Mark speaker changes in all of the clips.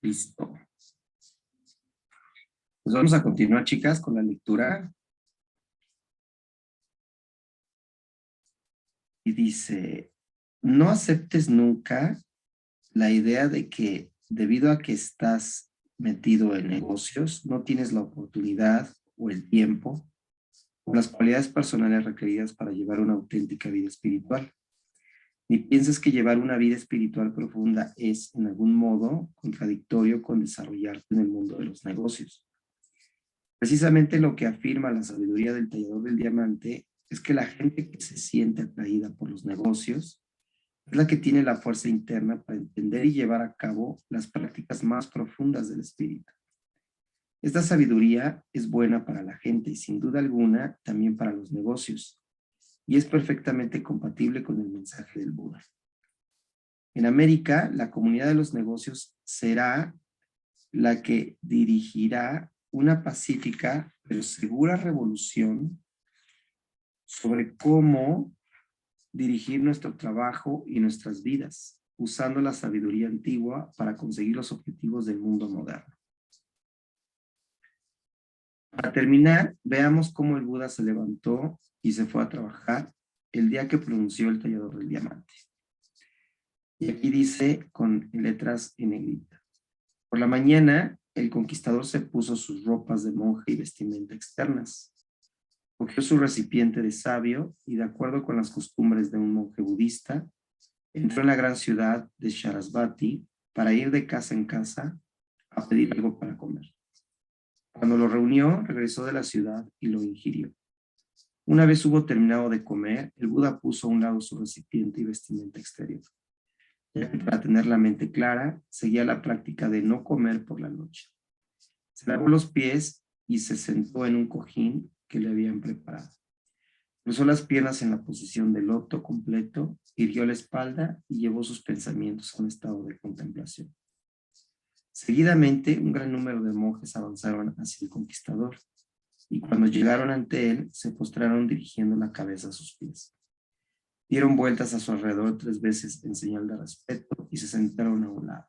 Speaker 1: Listo. Pues vamos a continuar, chicas, con la lectura. Y dice, no aceptes nunca la idea de que debido a que estás metido en negocios, no tienes la oportunidad o el tiempo o las cualidades personales requeridas para llevar una auténtica vida espiritual. Ni pienses que llevar una vida espiritual profunda es, en algún modo, contradictorio con desarrollarte en el mundo de los negocios. Precisamente lo que afirma la sabiduría del tallador del diamante es que la gente que se siente atraída por los negocios es la que tiene la fuerza interna para entender y llevar a cabo las prácticas más profundas del espíritu. Esta sabiduría es buena para la gente y sin duda alguna también para los negocios, y es perfectamente compatible con el mensaje del Buda. En América, la comunidad de los negocios será la que dirigirá una pacífica pero segura revolución sobre cómo dirigir nuestro trabajo y nuestras vidas, usando la sabiduría antigua para conseguir los objetivos del mundo moderno. Para terminar, veamos cómo el Buda se levantó y se fue a trabajar el día que pronunció el tallador del diamante. Y aquí dice con letras en negrita. Por la mañana, el conquistador se puso sus ropas de monje y vestimenta externas. Cogió su recipiente de savio y, de acuerdo con las costumbres de un monje budista, entró en la gran ciudad de Sarasvati para ir de casa en casa a pedir algo para comer. Cuando lo reunió, regresó de la ciudad y lo ingirió. Una vez hubo terminado de comer, el Buda puso a un lado su recipiente y vestimenta exterior. Ya que para tener la mente clara, seguía la práctica de no comer por la noche. Se lavó los pies y se sentó en un cojín que le habían preparado. Cruzó las piernas en la posición de loto completo, irguió la espalda y llevó sus pensamientos a un estado de contemplación. Seguidamente, un gran número de monjes avanzaron hacia el conquistador, y cuando llegaron ante él, se postraron dirigiendo la cabeza a sus pies. Dieron vueltas a su alrededor 3 veces en señal de respeto y se sentaron a un lado.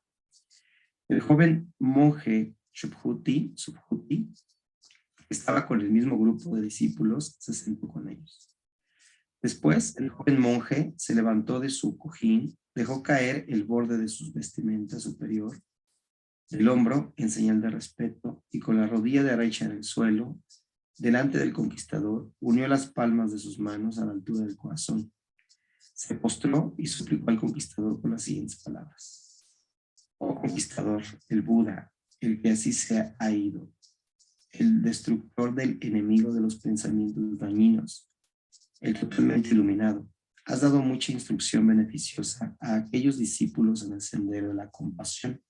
Speaker 1: El joven monje Subhuti, que estaba con el mismo grupo de discípulos, se sentó con ellos. Después, el joven monje se levantó de su cojín, dejó caer el borde de su vestimenta superior del hombro en señal de respeto y con la rodilla derecha en el suelo, delante del conquistador, unió las palmas de sus manos a la altura del corazón. Se postró y suplicó al conquistador con las siguientes palabras. Oh conquistador, el Buda, el que así se ha ido, el destructor del enemigo de los pensamientos dañinos, el totalmente iluminado, has dado mucha instrucción beneficiosa a aquellos discípulos en el sendero de la compasión.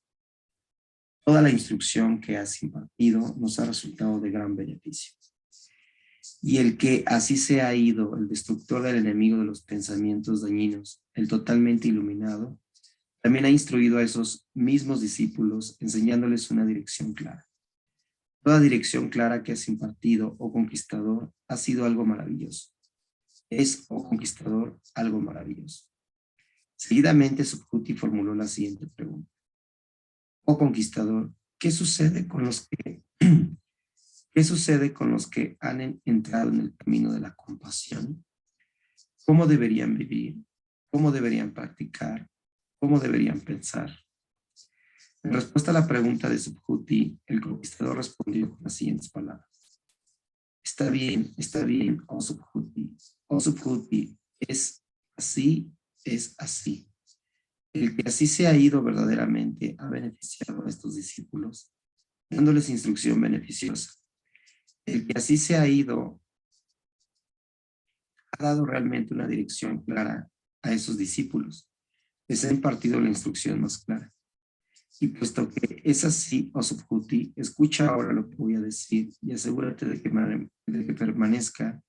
Speaker 1: Toda la instrucción que has impartido nos ha resultado de gran beneficio. Y el que así se ha ido, el destructor del enemigo de los pensamientos dañinos, el totalmente iluminado, también ha instruido a esos mismos discípulos, enseñándoles una dirección clara. Toda dirección clara que has impartido, oh conquistador, ha sido algo maravilloso. Es, oh conquistador, algo maravilloso. Seguidamente, Subhuti formuló la siguiente pregunta. Oh conquistador, ¿qué sucede con los que han entrado en el camino de la compasión? ¿Cómo deberían vivir? ¿Cómo deberían practicar? ¿Cómo deberían pensar? En respuesta a la pregunta de Subhuti, el conquistador respondió con las siguientes palabras. Está bien, oh Subhuti. Oh Subhuti, es así, es así. El que así se ha ido verdaderamente ha beneficiado a estos discípulos, dándoles instrucción beneficiosa. El que así se ha ido ha dado realmente una dirección clara a esos discípulos. Les ha impartido la instrucción más clara. Y puesto que es así, oh Subhuti, escucha ahora lo que voy a decir y asegúrate de que permanezca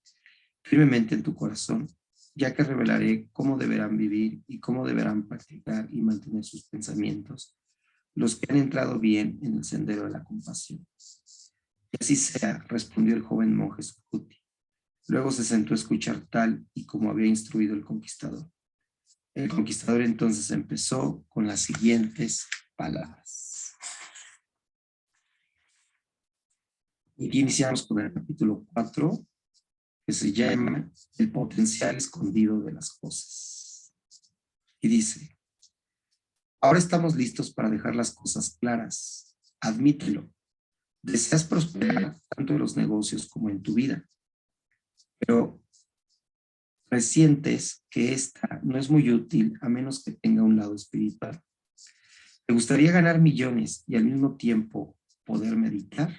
Speaker 1: firmemente en tu corazón, ya que revelaré cómo deberán vivir y cómo deberán practicar y mantener sus pensamientos, los que han entrado bien en el sendero de la compasión. Y así sea, respondió el joven monje Subhuti. Luego se sentó a escuchar tal y como había instruido el conquistador. El conquistador entonces empezó con las siguientes palabras. Y aquí iniciamos con el capítulo 4, que se llama El potencial escondido de las cosas. Y dice: ahora estamos listos para dejar las cosas claras. Admítelo. Deseas prosperar tanto en los negocios como en tu vida, pero presientes que esta no es muy útil a menos que tenga un lado espiritual. ¿Te gustaría ganar millones y al mismo tiempo poder meditar?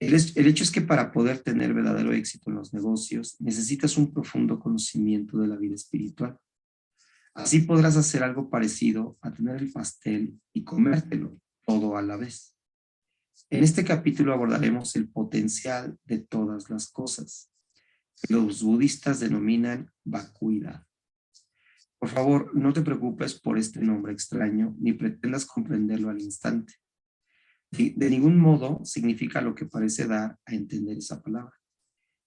Speaker 1: El hecho es que para poder tener verdadero éxito en los negocios necesitas un profundo conocimiento de la vida espiritual. Así podrás hacer algo parecido a tener el pastel y comértelo todo a la vez. En este capítulo abordaremos el potencial de todas las cosas, que los budistas denominan vacuidad. Por favor, no te preocupes por este nombre extraño ni pretendas comprenderlo al instante. De ningún modo significa lo que parece dar a entender esa palabra.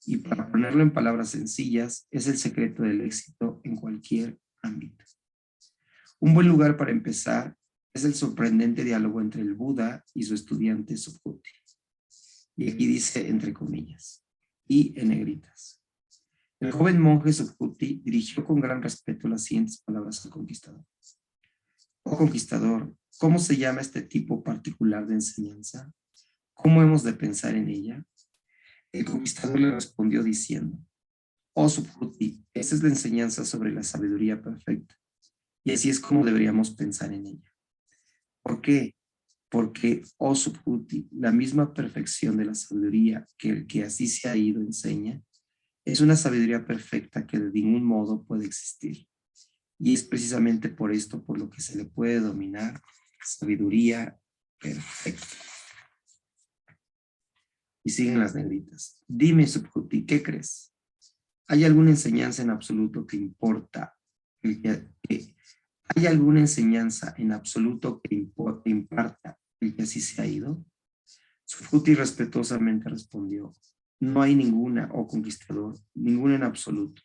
Speaker 1: Y para ponerlo en palabras sencillas, es el secreto del éxito en cualquier ámbito. Un buen lugar para empezar es el sorprendente diálogo entre el Buda y su estudiante Subhuti. Y aquí dice entre comillas y en negritas. El joven monje Subhuti dirigió con gran respeto las siguientes palabras al conquistador. Oh conquistador, ¿cómo se llama este tipo particular de enseñanza? ¿Cómo hemos de pensar en ella? El conquistador le respondió diciendo: oh Subhuti, esta es la enseñanza sobre la sabiduría perfecta, y así es como deberíamos pensar en ella. ¿Por qué? Porque, oh Subhuti, la misma perfección de la sabiduría que el que así se ha ido enseña, es una sabiduría perfecta que de ningún modo puede existir. Y es precisamente por esto por lo que se le puede denominar sabiduría perfecta. Y siguen las negritas. Dime, Subhuti, ¿qué crees? ¿Hay alguna enseñanza en absoluto que importa? ¿Hay alguna enseñanza en absoluto que imparta el que así se ha ido? Subhuti respetuosamente respondió: no hay ninguna, oh conquistador, ninguna en absoluto.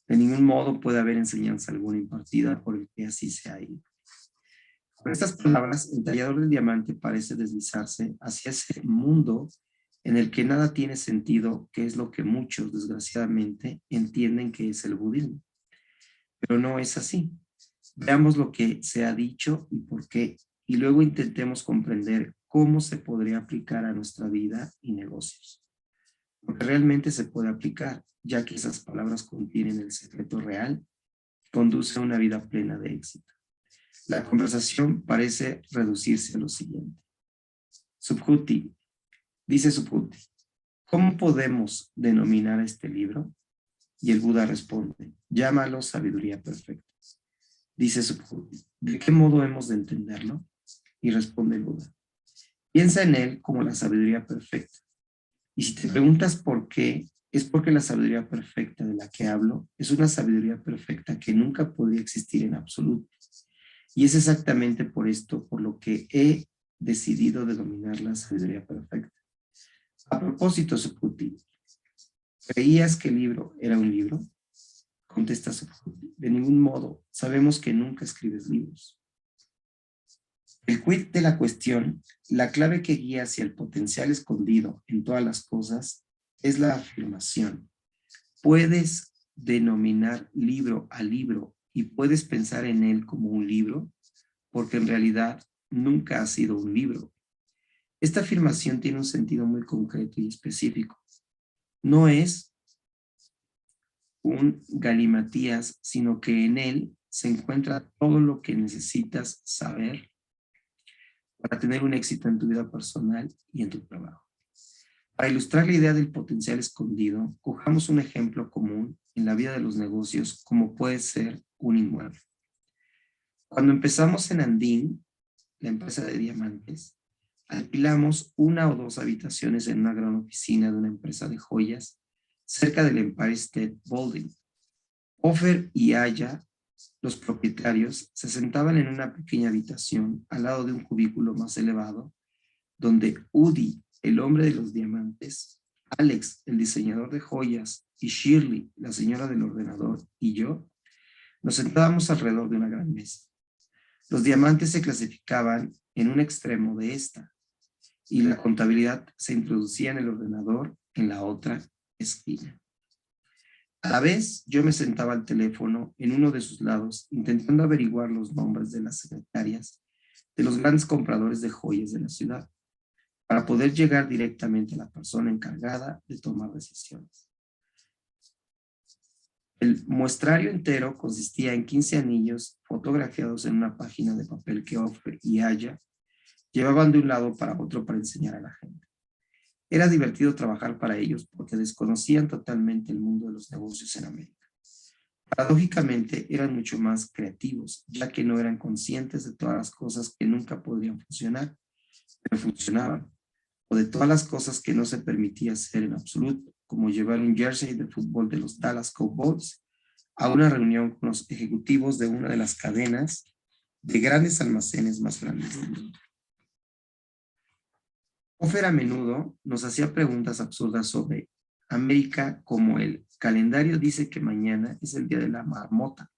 Speaker 1: De ningún modo puede haber enseñanza alguna impartida por el que así se ha ido. Con estas palabras, el tallador del diamante parece deslizarse hacia ese mundo en el que nada tiene sentido, que es lo que muchos, desgraciadamente, entienden que es el budismo. Pero no es así. Veamos lo que se ha dicho y por qué, y luego intentemos comprender cómo se podría aplicar a nuestra vida y negocios. Porque realmente se puede aplicar, ya que esas palabras contienen el secreto real que conduce a una vida plena de éxito. La conversación parece reducirse a lo siguiente. Subhuti, dice Subhuti, ¿cómo podemos denominar a este libro? Y el Buda responde: llámalo sabiduría perfecta. Dice Subhuti, ¿de qué modo hemos de entenderlo? Y responde el Buda: piensa en él como la sabiduría perfecta. Y si te preguntas por qué, es porque la sabiduría perfecta de la que hablo es una sabiduría perfecta que nunca podría existir en absoluto. Y es exactamente por esto por lo que he decidido denominarla sabiduría perfecta. A propósito, Subhuti, ¿creías que el libro era un libro? Contesta Subhuti: de ningún modo, sabemos que nunca escribes libros. El quid de la cuestión, la clave que guía hacia el potencial escondido en todas las cosas, es la afirmación. Puedes denominar libro a libro y puedes pensar en él como un libro, porque en realidad nunca ha sido un libro. Esta afirmación tiene un sentido muy concreto y específico. No es un galimatías, sino que en él se encuentra todo lo que necesitas saber para tener un éxito en tu vida personal y en tu trabajo. Para ilustrar la idea del potencial escondido, cojamos un ejemplo común en la vida de los negocios, como puede ser un inmueble. Cuando empezamos en Andín, la empresa de diamantes, alquilamos 1 o 2 habitaciones en una gran oficina de una empresa de joyas cerca del Empire State Building. Ofer y Aya, los propietarios, se sentaban en una pequeña habitación al lado de un cubículo más elevado, donde Udi, el hombre de los diamantes, Alex, el diseñador de joyas, y Shirley, la señora del ordenador, y yo, nos sentábamos alrededor de una gran mesa. Los diamantes se clasificaban en un extremo de esta. y la contabilidad se introducía en el ordenador en la otra esquina. A la vez, yo me sentaba al teléfono en uno de sus lados, intentando averiguar los nombres de las secretarias de los grandes compradores de joyas de la ciudad, para poder llegar directamente a la persona encargada de tomar decisiones. El muestrario entero consistía en 15 anillos fotografiados en una página de papel que Offer y Aya llevaban de un lado para otro para enseñar a la gente. Era divertido trabajar para ellos porque desconocían totalmente el mundo de los negocios en América. Paradójicamente, eran mucho más creativos, ya que no eran conscientes de todas las cosas que nunca podrían funcionar, pero funcionaban, o de todas las cosas que no se permitía hacer en absoluto, como llevar un jersey de fútbol de los Dallas Cowboys a una reunión con los ejecutivos de una de las cadenas de grandes almacenes más grandes del mundo. Offer a menudo nos hacía preguntas absurdas sobre América, como el calendario dice que mañana es el día de la marmota.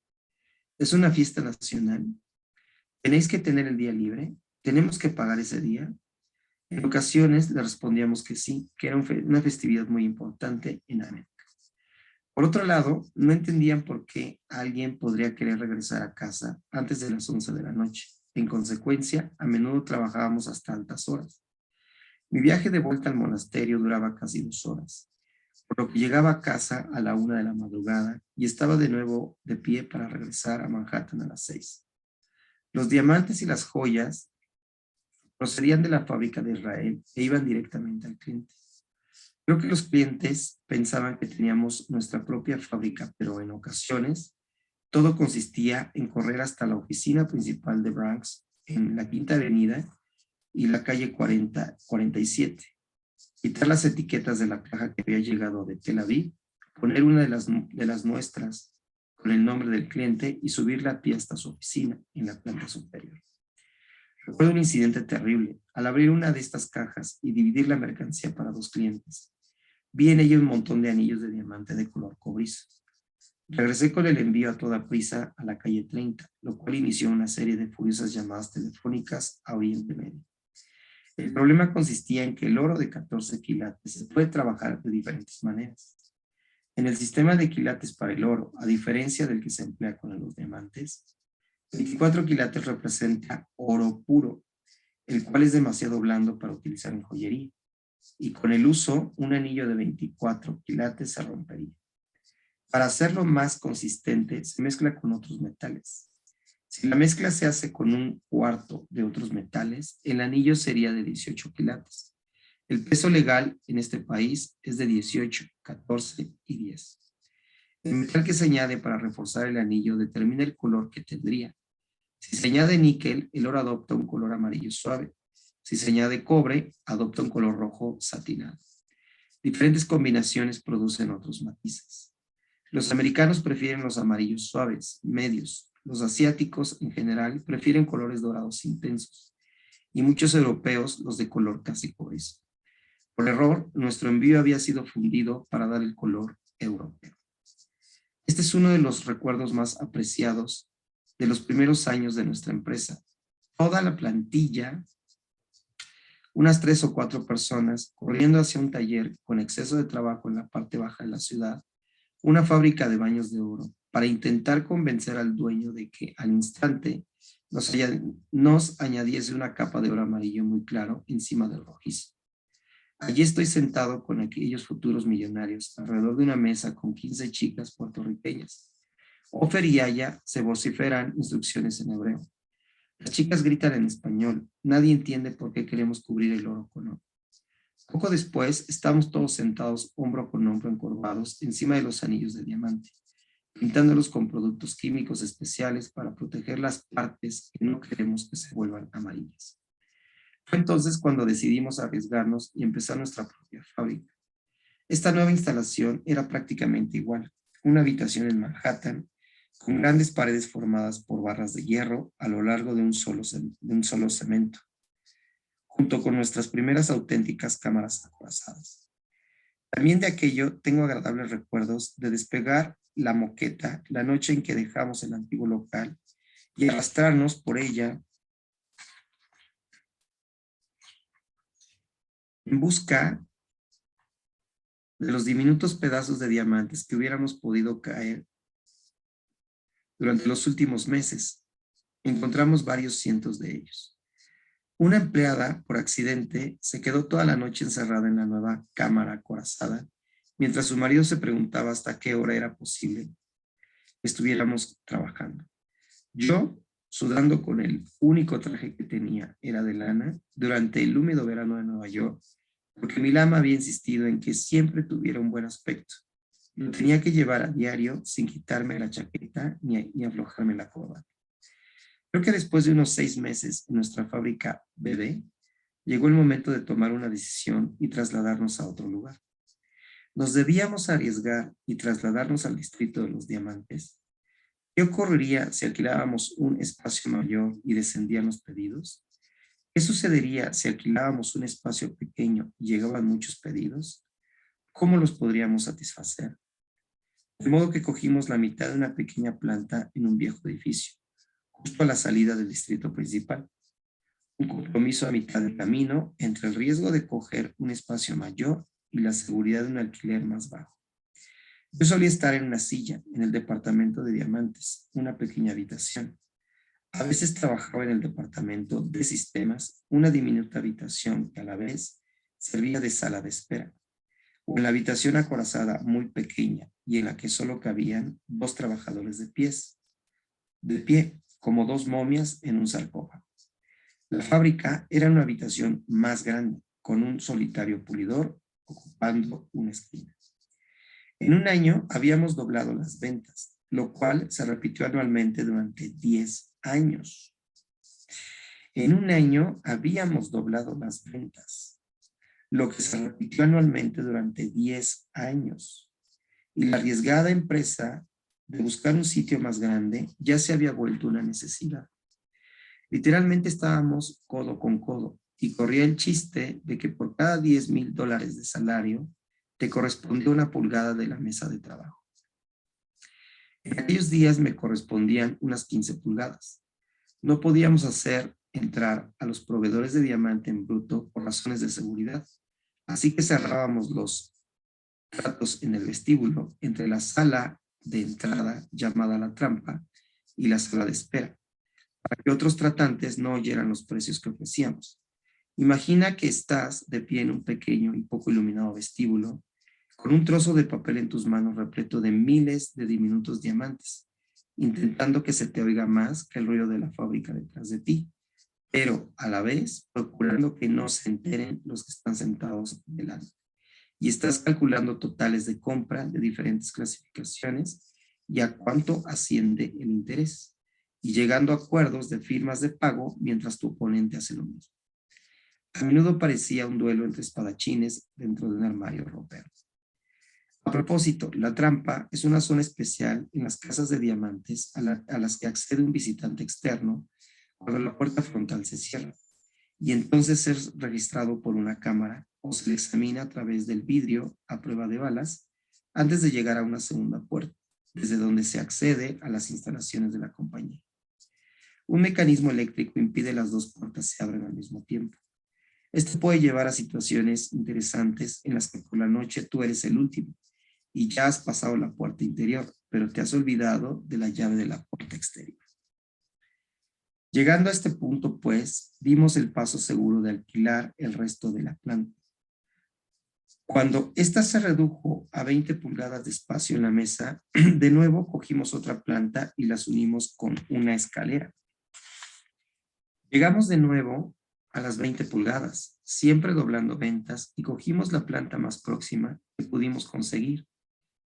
Speaker 1: ¿Es una fiesta nacional? ¿Tenéis que tener el día libre? ¿Tenemos que pagar ese día? En ocasiones le respondíamos que sí, que era una festividad muy importante en América. Por otro lado, no entendían por qué alguien podría querer regresar a casa antes de las 11 de la noche. En consecuencia, a menudo trabajábamos hasta altas horas. Mi viaje de vuelta al monasterio duraba casi 2 horas, por lo que llegaba a casa a la 1 de la madrugada y estaba de nuevo de pie para regresar a Manhattan a las 6. Los diamantes y las joyas procedían de la fábrica de Israel e iban directamente al cliente. Creo que los clientes pensaban que teníamos nuestra propia fábrica, pero en ocasiones todo consistía en correr hasta la oficina principal de Bronx en la Quinta Avenida y la calle 47, quitar las etiquetas de la caja que había llegado de Tel Aviv, poner una de las nuestras con el nombre del cliente y subirla a pie hasta su oficina en la planta superior. Recuerdo un incidente terrible. Al abrir una de estas cajas y dividir la mercancía para 2 clientes, vi en ella un montón de anillos de diamante de color cobrizo. Regresé con el envío a toda prisa a la calle 30, lo cual inició una serie de furiosas llamadas telefónicas a Oriente Medio. El problema consistía en que el oro de 14 quilates se puede trabajar de diferentes maneras. En el sistema de quilates para el oro, a diferencia del que se emplea con los diamantes, 24 quilates representa oro puro, el cual es demasiado blando para utilizar en joyería, y con el uso, un anillo de 24 quilates se rompería. Para hacerlo más consistente, se mezcla con otros metales. Si la mezcla se hace con 1/4 de otros metales, el anillo sería de 18 quilates. El peso legal en este país es de 18, 14 y 10. El metal que se añade para reforzar el anillo determina el color que tendría. Si se añade níquel, el oro adopta un color amarillo suave. Si se añade cobre, adopta un color rojo satinado. Diferentes combinaciones producen otros matices. Los americanos prefieren los amarillos suaves, medios. Los asiáticos, en general, prefieren colores dorados intensos. Y muchos europeos los de color casi cobrizo. Por error, nuestro envío había sido fundido para dar el color europeo. Este es uno de los recuerdos más apreciados de los primeros años de nuestra empresa. Toda la plantilla, unas 3 o 4 personas, corriendo hacia un taller con exceso de trabajo en la parte baja de la ciudad, una fábrica de baños de oro, para intentar convencer al dueño de que al instante nos añadiese una capa de oro amarillo muy claro encima del rojizo. Allí estoy sentado con aquellos futuros millonarios alrededor de una mesa con 15 chicas puertorriqueñas. Offer y Aya se vociferan instrucciones en hebreo. Las chicas gritan en español. Nadie entiende por qué queremos cubrir el oro con oro. Poco después, estamos todos sentados hombro con hombro encorvados encima de los anillos de diamante, pintándolos con productos químicos especiales para proteger las partes que no queremos que se vuelvan amarillas. Fue entonces cuando decidimos arriesgarnos y empezar nuestra propia fábrica. Esta nueva instalación era prácticamente igual, una habitación en Manhattan, con grandes paredes formadas por barras de hierro a lo largo de un solo cemento, junto con nuestras primeras auténticas cámaras acorazadas. También de aquello tengo agradables recuerdos de despegar la moqueta la noche en que dejamos el antiguo local y arrastrarnos por ella en busca de los diminutos pedazos de diamantes que hubiéramos podido caer durante los últimos meses. Encontramos varios cientos de ellos. Una empleada, por accidente, se quedó toda la noche encerrada en la nueva cámara acorazada, mientras su marido se preguntaba hasta qué hora era posible que estuviéramos trabajando. Yo, sudando con el único traje que tenía, era de lana, durante el húmedo verano de Nueva York, porque mi lama había insistido en que siempre tuviera un buen aspecto. Lo tenía que llevar a diario sin quitarme la chaqueta ni aflojarme la corbata. Creo que después de unos 6 meses en nuestra fábrica bebé, llegó el momento de tomar una decisión y trasladarnos a otro lugar. ¿Nos debíamos arriesgar y trasladarnos al distrito de los diamantes? ¿Qué ocurriría si alquilábamos un espacio mayor y descendían los pedidos? ¿Qué sucedería si alquilábamos un espacio pequeño y llegaban muchos pedidos? ¿Cómo los podríamos satisfacer? De modo que cogimos la mitad de una pequeña planta en un viejo edificio, justo a la salida del distrito principal. Un compromiso a mitad del camino entre el riesgo de coger un espacio mayor y la seguridad de un alquiler más bajo. Yo solía estar en una silla en el departamento de diamantes, una pequeña habitación. A veces trabajaba en el departamento de sistemas, una diminuta habitación que a la vez servía de sala de espera, o en la habitación acorazada muy pequeña y en la que solo cabían 2 trabajadores de pie, como 2 momias en un sarcófago. La fábrica era una habitación más grande, con un solitario pulidor ocupando una esquina. En un año habíamos doblado las ventas, lo cual se repitió anualmente durante 10 años. En un año habíamos doblado las ventas, lo que se repitió anualmente durante 10 años. Y la arriesgada empresa de buscar un sitio más grande ya se había vuelto una necesidad. Literalmente estábamos codo con codo y corría el chiste de que por cada $10,000 de salario te correspondía una pulgada de la mesa de trabajo. En aquellos días me correspondían unas 15 pulgadas. No podíamos hacer entrar a los proveedores de diamante en bruto por razones de seguridad, así que cerrábamos los tratos en el vestíbulo entre la sala de entrada llamada la trampa y la sala de espera, para que otros tratantes no oyeran los precios que ofrecíamos. Imagina que estás de pie en un pequeño y poco iluminado vestíbulo, con un trozo de papel en tus manos repleto de miles de diminutos diamantes, intentando que se te oiga más que el ruido de la fábrica detrás de ti, pero a la vez procurando que no se enteren los que están sentados delante. Y estás calculando totales de compra de diferentes clasificaciones y a cuánto asciende el interés, y llegando a acuerdos de firmas de pago mientras tu oponente hace lo mismo. A menudo parecía un duelo entre espadachines dentro de un armario ropero. A propósito, la trampa es una zona especial en las casas de diamantes a las que accede un visitante externo cuando la puerta frontal se cierra, y entonces es registrado por una cámara o se le examina a través del vidrio a prueba de balas antes de llegar a una segunda puerta, desde donde se accede a las instalaciones de la compañía. Un mecanismo eléctrico impide las 2 puertas se abren al mismo tiempo. Esto puede llevar a situaciones interesantes en las que por la noche tú eres el último y ya has pasado la puerta interior, pero te has olvidado de la llave de la puerta exterior. Llegando a este punto, pues, dimos el paso seguro de alquilar el resto de la planta. Cuando ésta se redujo a 20 pulgadas de espacio en la mesa, de nuevo cogimos otra planta y las unimos con una escalera. Llegamos de nuevo a las 20 pulgadas, siempre doblando ventas, y cogimos la planta más próxima que pudimos conseguir,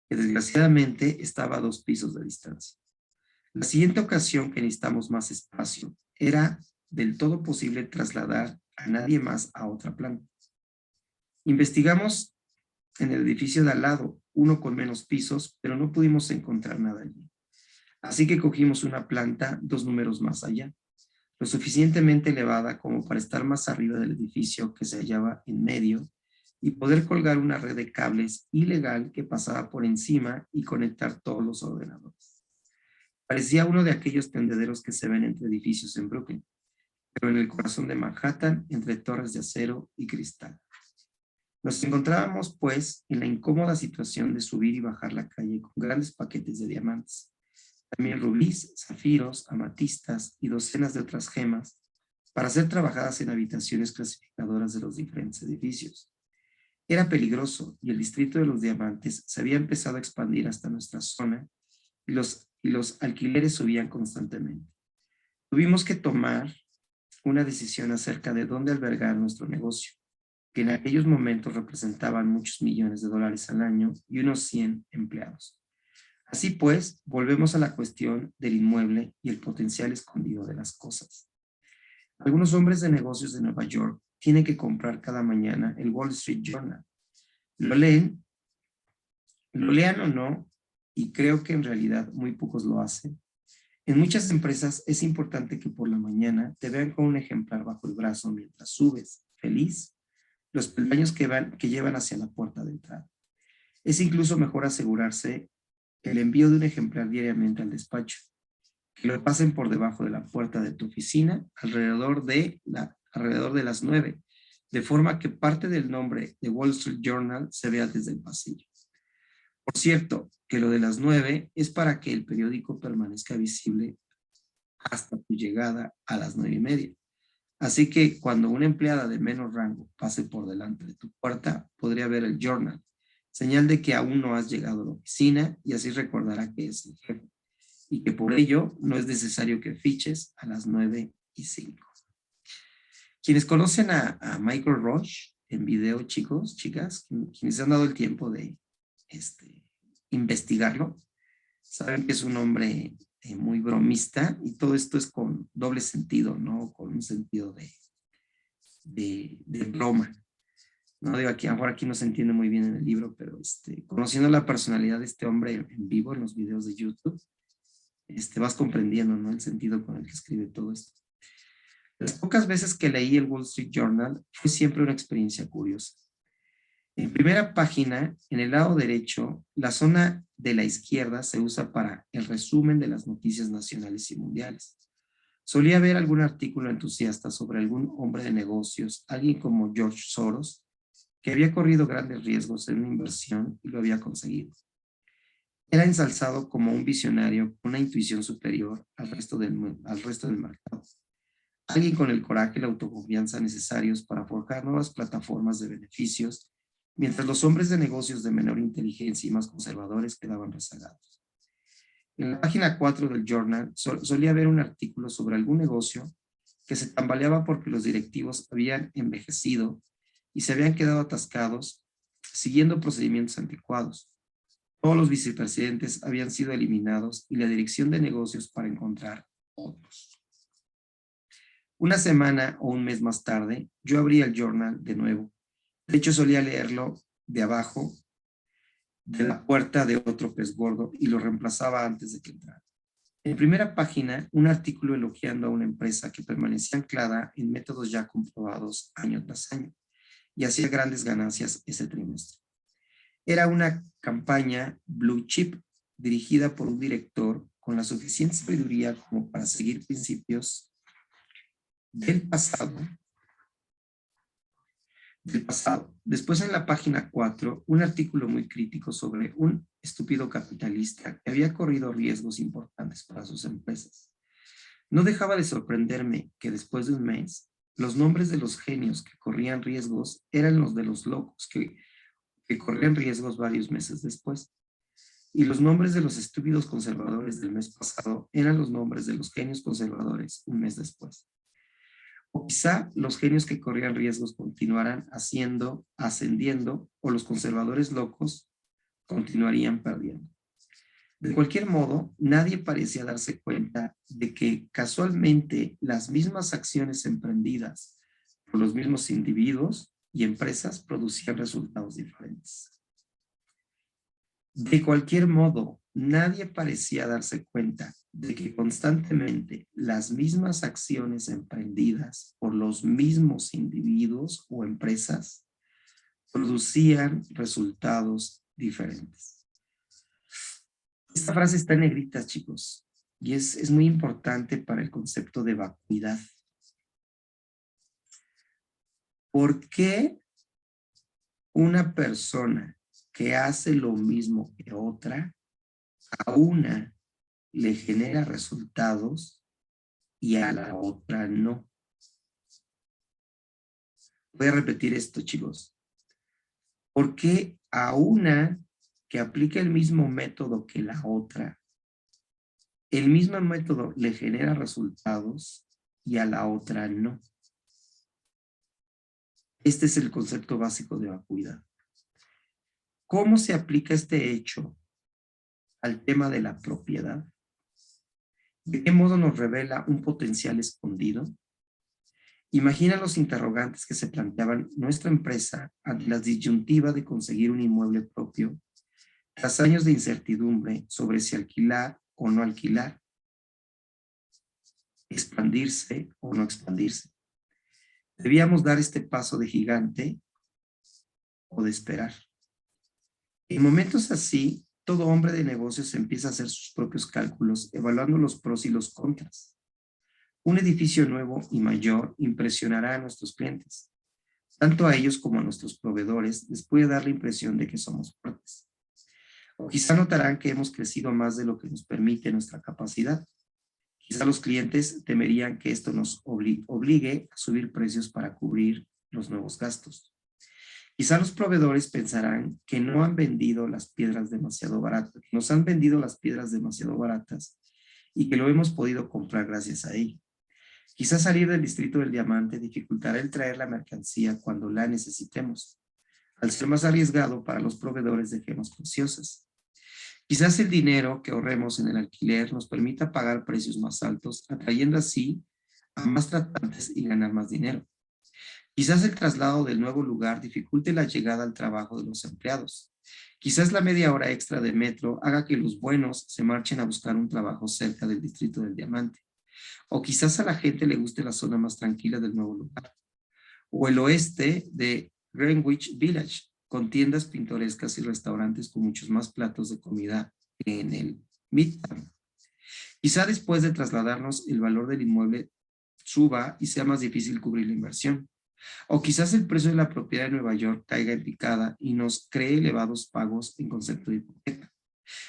Speaker 1: que desgraciadamente estaba a 2 pisos de distancia. La siguiente ocasión que necesitamos más espacio era del todo posible trasladar a nadie más a otra planta. Investigamos en el edificio de al lado, uno con menos pisos, pero no pudimos encontrar nada allí. Así que cogimos una planta 2 números más allá, lo suficientemente elevada como para estar más arriba del edificio que se hallaba en medio y poder colgar una red de cables ilegal que pasaba por encima y conectar todos los ordenadores. Parecía uno de aquellos tendederos que se ven entre edificios en Brooklyn, pero en el corazón de Manhattan, entre torres de acero y cristal. Nos encontrábamos, pues, en la incómoda situación de subir y bajar la calle con grandes paquetes de diamantes, también rubíes, zafiros, amatistas y docenas de otras gemas para ser trabajadas en habitaciones clasificadoras de los diferentes edificios. Era peligroso y el distrito de los diamantes se había empezado a expandir hasta nuestra zona y los alquileres subían constantemente. Tuvimos que tomar una decisión acerca de dónde albergar nuestro negocio, que en aquellos momentos representaban muchos millones de dólares al año y unos 100 empleados. Así pues, volvemos a la cuestión del inmueble y el potencial escondido de las cosas. Algunos hombres de negocios de Nueva York tienen que comprar cada mañana el Wall Street Journal. Lo leen, lo lean o no, y creo que en realidad muy pocos lo hacen. En muchas empresas es importante que por la mañana te vean con un ejemplar bajo el brazo mientras subes, feliz, los peldaños que llevan hacia la puerta de entrada. Es incluso mejor asegurarse el envío de un ejemplar diariamente al despacho, que lo pasen por debajo de la puerta de tu oficina alrededor de las 9, de forma que parte del nombre de Wall Street Journal se vea desde el pasillo. Por cierto, que lo de las 9 es para que el periódico permanezca visible hasta tu llegada a las 9:30. Así que cuando una empleada de menos rango pase por delante de tu puerta, podría ver el journal, señal de que aún no has llegado a la oficina, y así recordará que es el jefe y que por ello no es necesario que fiches a las 9:05. Quienes conocen a Michael Roche en video, chicos, chicas, quienes han dado el tiempo de investigarlo, saben que es un hombre muy bromista, y todo esto es con doble sentido, ¿no? Con un sentido de broma. No digo aquí, a lo mejor aquí no se entiende muy bien en el libro, pero conociendo la personalidad de este hombre en vivo en los videos de YouTube, vas comprendiendo, ¿no? El sentido con el que escribe todo esto. Las pocas veces que leí el Wall Street Journal fue siempre una experiencia curiosa. En primera página, en el lado derecho, la zona de la izquierda se usa para el resumen de las noticias nacionales y mundiales. Solía haber algún artículo entusiasta sobre algún hombre de negocios, alguien como George Soros, que había corrido grandes riesgos en una inversión y lo había conseguido. Era ensalzado como un visionario con una intuición superior al resto del mercado. Alguien con el coraje y la autoconfianza necesarios para forjar nuevas plataformas de beneficios, mientras los hombres de negocios de menor inteligencia y más conservadores quedaban rezagados. En la página 4 del journal solía haber un artículo sobre algún negocio que se tambaleaba porque los directivos habían envejecido y se habían quedado atascados siguiendo procedimientos anticuados. Todos los vicepresidentes habían sido eliminados y la dirección de negocios para encontrar otros. Una semana o un mes más tarde, yo abría el journal de nuevo. De hecho, solía leerlo de abajo de la puerta de otro pez gordo y lo reemplazaba antes de que entrara. En primera página, un artículo elogiando a una empresa que permanecía anclada en métodos ya comprobados año tras año y hacía grandes ganancias ese trimestre. Era una campaña blue chip dirigida por un director con la suficiente sabiduría como para seguir principios del pasado. Después, en la página 4, un artículo muy crítico sobre un estúpido capitalista que había corrido riesgos importantes para sus empresas. No dejaba de sorprenderme que después de un mes, los nombres de los genios que corrían riesgos eran los de los locos que corrían riesgos varios meses después. Y los nombres de los estúpidos conservadores del mes pasado eran los nombres de los genios conservadores un mes después. O quizá los genios que corrían riesgos continuaran ascendiendo, o los conservadores locos continuarían perdiendo. De cualquier modo, nadie parecía darse cuenta de que casualmente las mismas acciones emprendidas por los mismos individuos y empresas producían resultados diferentes. De cualquier modo, nadie parecía darse cuenta de que constantemente las mismas acciones emprendidas por los mismos individuos o empresas producían resultados diferentes. Esta frase está en negritas, chicos, y es muy importante para el concepto de vacuidad. ¿Por qué una persona que hace lo mismo que otra, a una le genera resultados y a la otra no. Voy a repetir esto, chicos. ¿Por qué a una que aplica el mismo método que la otra, el mismo método le genera resultados y a la otra no? Este es el concepto básico de vacuidad. ¿Cómo se aplica este hecho al tema de la propiedad? ¿De qué modo nos revela un potencial escondido? Imagina los interrogantes que se planteaban nuestra empresa ante la disyuntiva de conseguir un inmueble propio tras años de incertidumbre sobre si alquilar o no alquilar, expandirse o no expandirse. ¿Debíamos dar este paso de gigante o de esperar? En momentos así, todo hombre de negocios empieza a hacer sus propios cálculos, evaluando los pros y los contras. Un edificio nuevo y mayor impresionará a nuestros clientes. Tanto a ellos como a nuestros proveedores les puede dar la impresión de que somos fuertes. O quizá notarán que hemos crecido más de lo que nos permite nuestra capacidad. Quizá los clientes temerían que esto nos obligue a subir precios para cubrir los nuevos gastos. Quizá los proveedores pensarán que no han vendido las piedras demasiado baratas, que nos han vendido las piedras demasiado baratas y que lo hemos podido comprar gracias a ello. Quizá salir del distrito del diamante dificultará el traer la mercancía cuando la necesitemos, al ser más arriesgado para los proveedores de gemas preciosas. Quizás el dinero que ahorremos en el alquiler nos permita pagar precios más altos, atrayendo así a más tratantes y ganar más dinero. Quizás el traslado del nuevo lugar dificulte la llegada al trabajo de los empleados. Quizás la media hora extra de metro haga que los buenos se marchen a buscar un trabajo cerca del distrito del diamante. O quizás a la gente le guste la zona más tranquila del nuevo lugar. O el oeste de Greenwich Village, con tiendas pintorescas y restaurantes con muchos más platos de comida que en el Midtown. Quizá después de trasladarnos el valor del inmueble suba y sea más difícil cubrir la inversión. O quizás el precio de la propiedad de Nueva York caiga en picada y nos cree elevados pagos en concepto de hipoteca.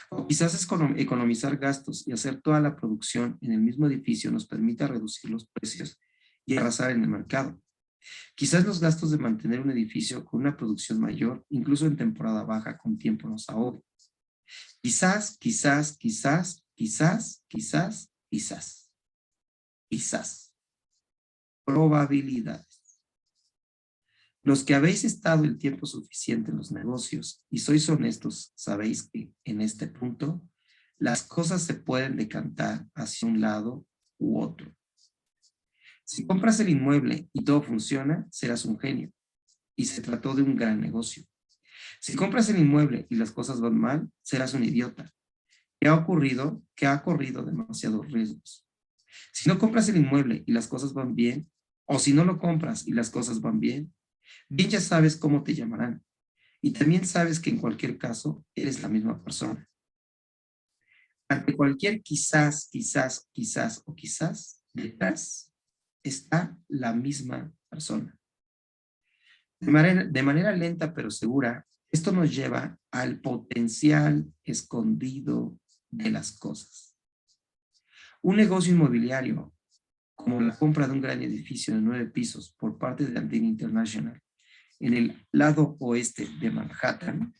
Speaker 1: O quizás economizar gastos y hacer toda la producción en el mismo edificio nos permita reducir los precios y arrasar en el mercado. Quizás los gastos de mantener un edificio con una producción mayor, incluso en temporada baja, con tiempo nos ahogue. Quizás, quizás, quizás, quizás, quizás, quizás, quizás. Probabilidades. Los que habéis estado el tiempo suficiente en los negocios y sois honestos, sabéis que en este punto las cosas se pueden decantar hacia un lado u otro. Si compras el inmueble y todo funciona, serás un genio. Y se trató de un gran negocio. Si compras el inmueble y las cosas van mal, serás un idiota. ¿Qué ha ocurrido? Que ha corrido demasiados riesgos. Si no compras el inmueble y las cosas van bien, o si no lo compras y las cosas van bien, bien ya sabes cómo te llamarán. Y también sabes que en cualquier caso eres la misma persona. Ante cualquier quizás, quizás, quizás o quizás, detrás está la misma persona. De manera lenta pero segura, esto nos lleva al potencial escondido de las cosas. Un negocio inmobiliario, como la compra de un gran edificio de 9 pisos por parte de Andine International en el lado oeste de Manhattan,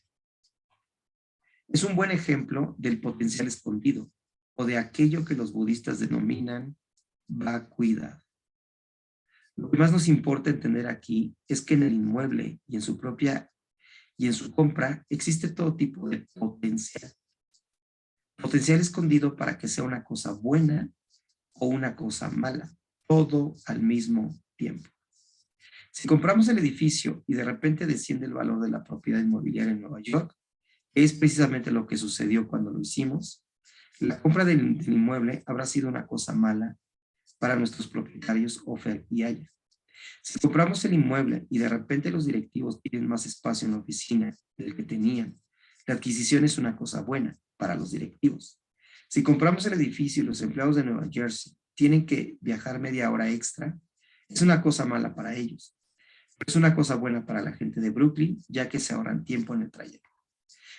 Speaker 1: es un buen ejemplo del potencial escondido o de aquello que los budistas denominan vacuidad. Lo que más nos importa entender aquí es que en el inmueble y en su compra existe todo tipo de potencial. Potencial escondido para que sea una cosa buena o una cosa mala, todo al mismo tiempo. Si compramos el edificio y de repente desciende el valor de la propiedad inmobiliaria en Nueva York, es precisamente lo que sucedió cuando lo hicimos. La compra del inmueble habrá sido una cosa mala para nuestros propietarios Ofer y Aya. Si compramos el inmueble y de repente los directivos tienen más espacio en la oficina del que tenían, la adquisición es una cosa buena para los directivos. Si compramos el edificio y los empleados de Nueva Jersey tienen que viajar media hora extra, es una cosa mala para ellos. Es una cosa buena para la gente de Brooklyn, ya que se ahorran tiempo en el trayecto.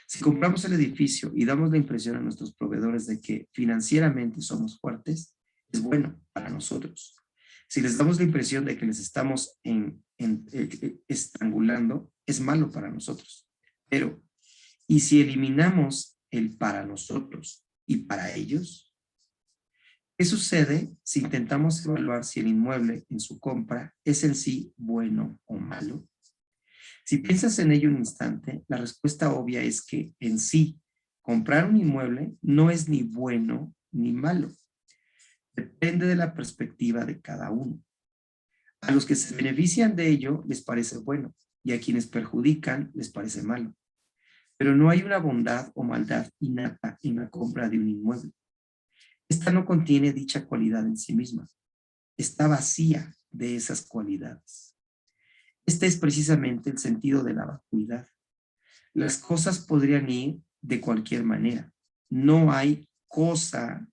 Speaker 1: Si compramos el edificio y damos la impresión a nuestros proveedores de que financieramente somos fuertes, es bueno para nosotros. Si les damos la impresión de que les estamos estrangulando, es malo para nosotros. Pero, ¿y si eliminamos el para nosotros y para ellos? ¿Qué sucede si intentamos evaluar si el inmueble en su compra es en sí bueno o malo? Si piensas en ello un instante, la respuesta obvia es que en sí, comprar un inmueble no es ni bueno ni malo. Depende de la perspectiva de cada uno. A los que se benefician de ello les parece bueno y a quienes perjudican les parece malo. Pero no hay una bondad o maldad innata en la compra de un inmueble. Esta no contiene dicha cualidad en sí misma. Está vacía de esas cualidades. Este es precisamente el sentido de la vacuidad. Las cosas podrían ir de cualquier manera. No hay cosa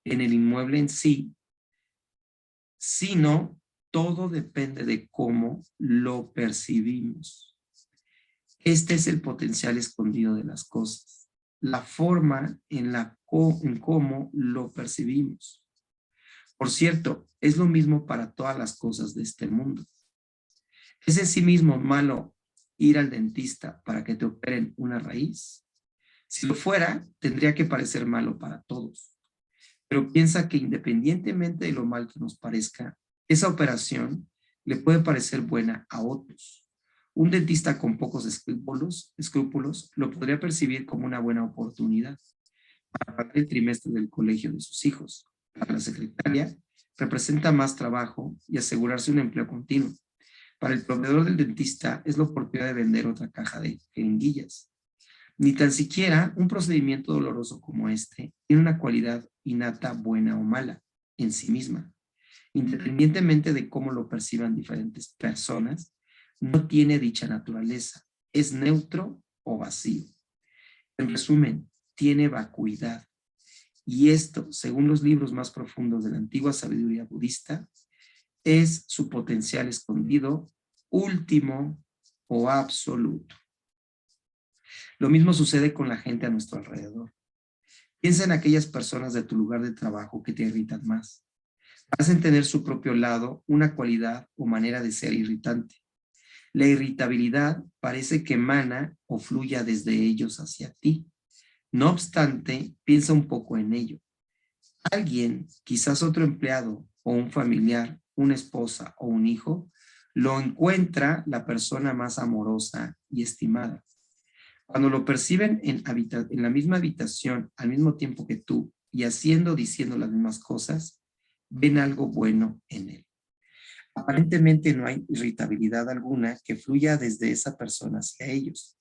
Speaker 1: en el inmueble en sí, sino todo depende de cómo lo percibimos. Este es el potencial escondido de las cosas, la forma en cómo lo percibimos. Por cierto, es lo mismo para todas las cosas de este mundo. ¿Es en sí mismo malo ir al dentista para que te operen una raíz? Si lo fuera, tendría que parecer malo para todos. Pero piensa que independientemente de lo mal que nos parezca, esa operación le puede parecer buena a otros. Un dentista con pocos escrúpulos lo podría percibir como una buena oportunidad para pagar el trimestre del colegio de sus hijos. Para la secretaria, representa más trabajo y asegurarse un empleo continuo. Para el proveedor del dentista es la oportunidad de vender otra caja de jeringuillas. Ni tan siquiera un procedimiento doloroso como este tiene una cualidad innata buena o mala en sí misma. Independientemente de cómo lo perciban diferentes personas, no tiene dicha naturaleza. Es neutro o vacío. En resumen, tiene vacuidad. Y esto, según los libros más profundos de la antigua sabiduría budista, es su potencial escondido, último o absoluto. Lo mismo sucede con la gente a nuestro alrededor. Piensa en aquellas personas de tu lugar de trabajo que te irritan más. Hacen tener su propio lado una cualidad o manera de ser irritante. La irritabilidad parece que emana o fluya desde ellos hacia ti. No obstante, piensa un poco en ello. Alguien, quizás otro empleado o un familiar, una esposa o un hijo, lo encuentra la persona más amorosa y estimada. Cuando lo perciben en la misma habitación al mismo tiempo que tú y diciendo las mismas cosas, ven algo bueno en él. Aparentemente no hay irritabilidad alguna que fluya desde esa persona hacia ellos.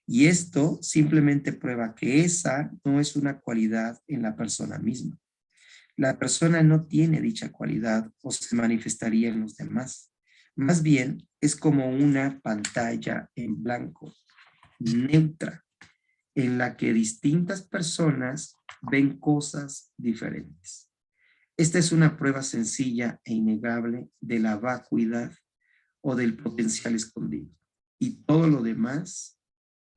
Speaker 1: Y esto simplemente prueba que esa no es una cualidad en la persona misma. La persona no tiene dicha cualidad o se manifestaría en los demás. Más bien es como una pantalla en blanco, neutra, en la que distintas personas ven cosas diferentes. Esta es una prueba sencilla e innegable de la vacuidad o del potencial escondido. Y todo lo demás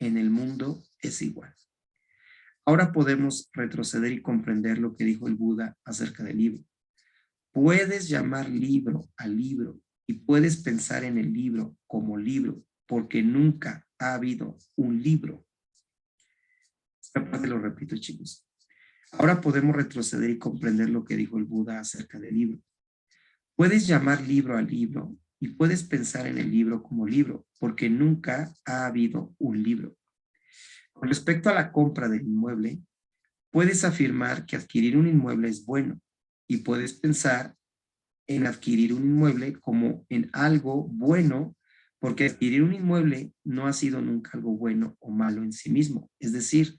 Speaker 1: en el mundo es igual. Ahora podemos retroceder y comprender lo que dijo el Buda acerca del libro. Puedes llamar libro al libro y puedes pensar en el libro como libro, porque nunca ha habido un libro. Esta parte lo repito, chicos. Ahora podemos retroceder y comprender lo que dijo el Buda acerca del libro. Puedes llamar libro al libro y puedes pensar en el libro como libro, porque nunca ha habido un libro. Con respecto a la compra del inmueble, puedes afirmar que adquirir un inmueble es bueno y puedes pensar en adquirir un inmueble como en algo bueno, porque adquirir un inmueble no ha sido nunca algo bueno o malo en sí mismo, es decir,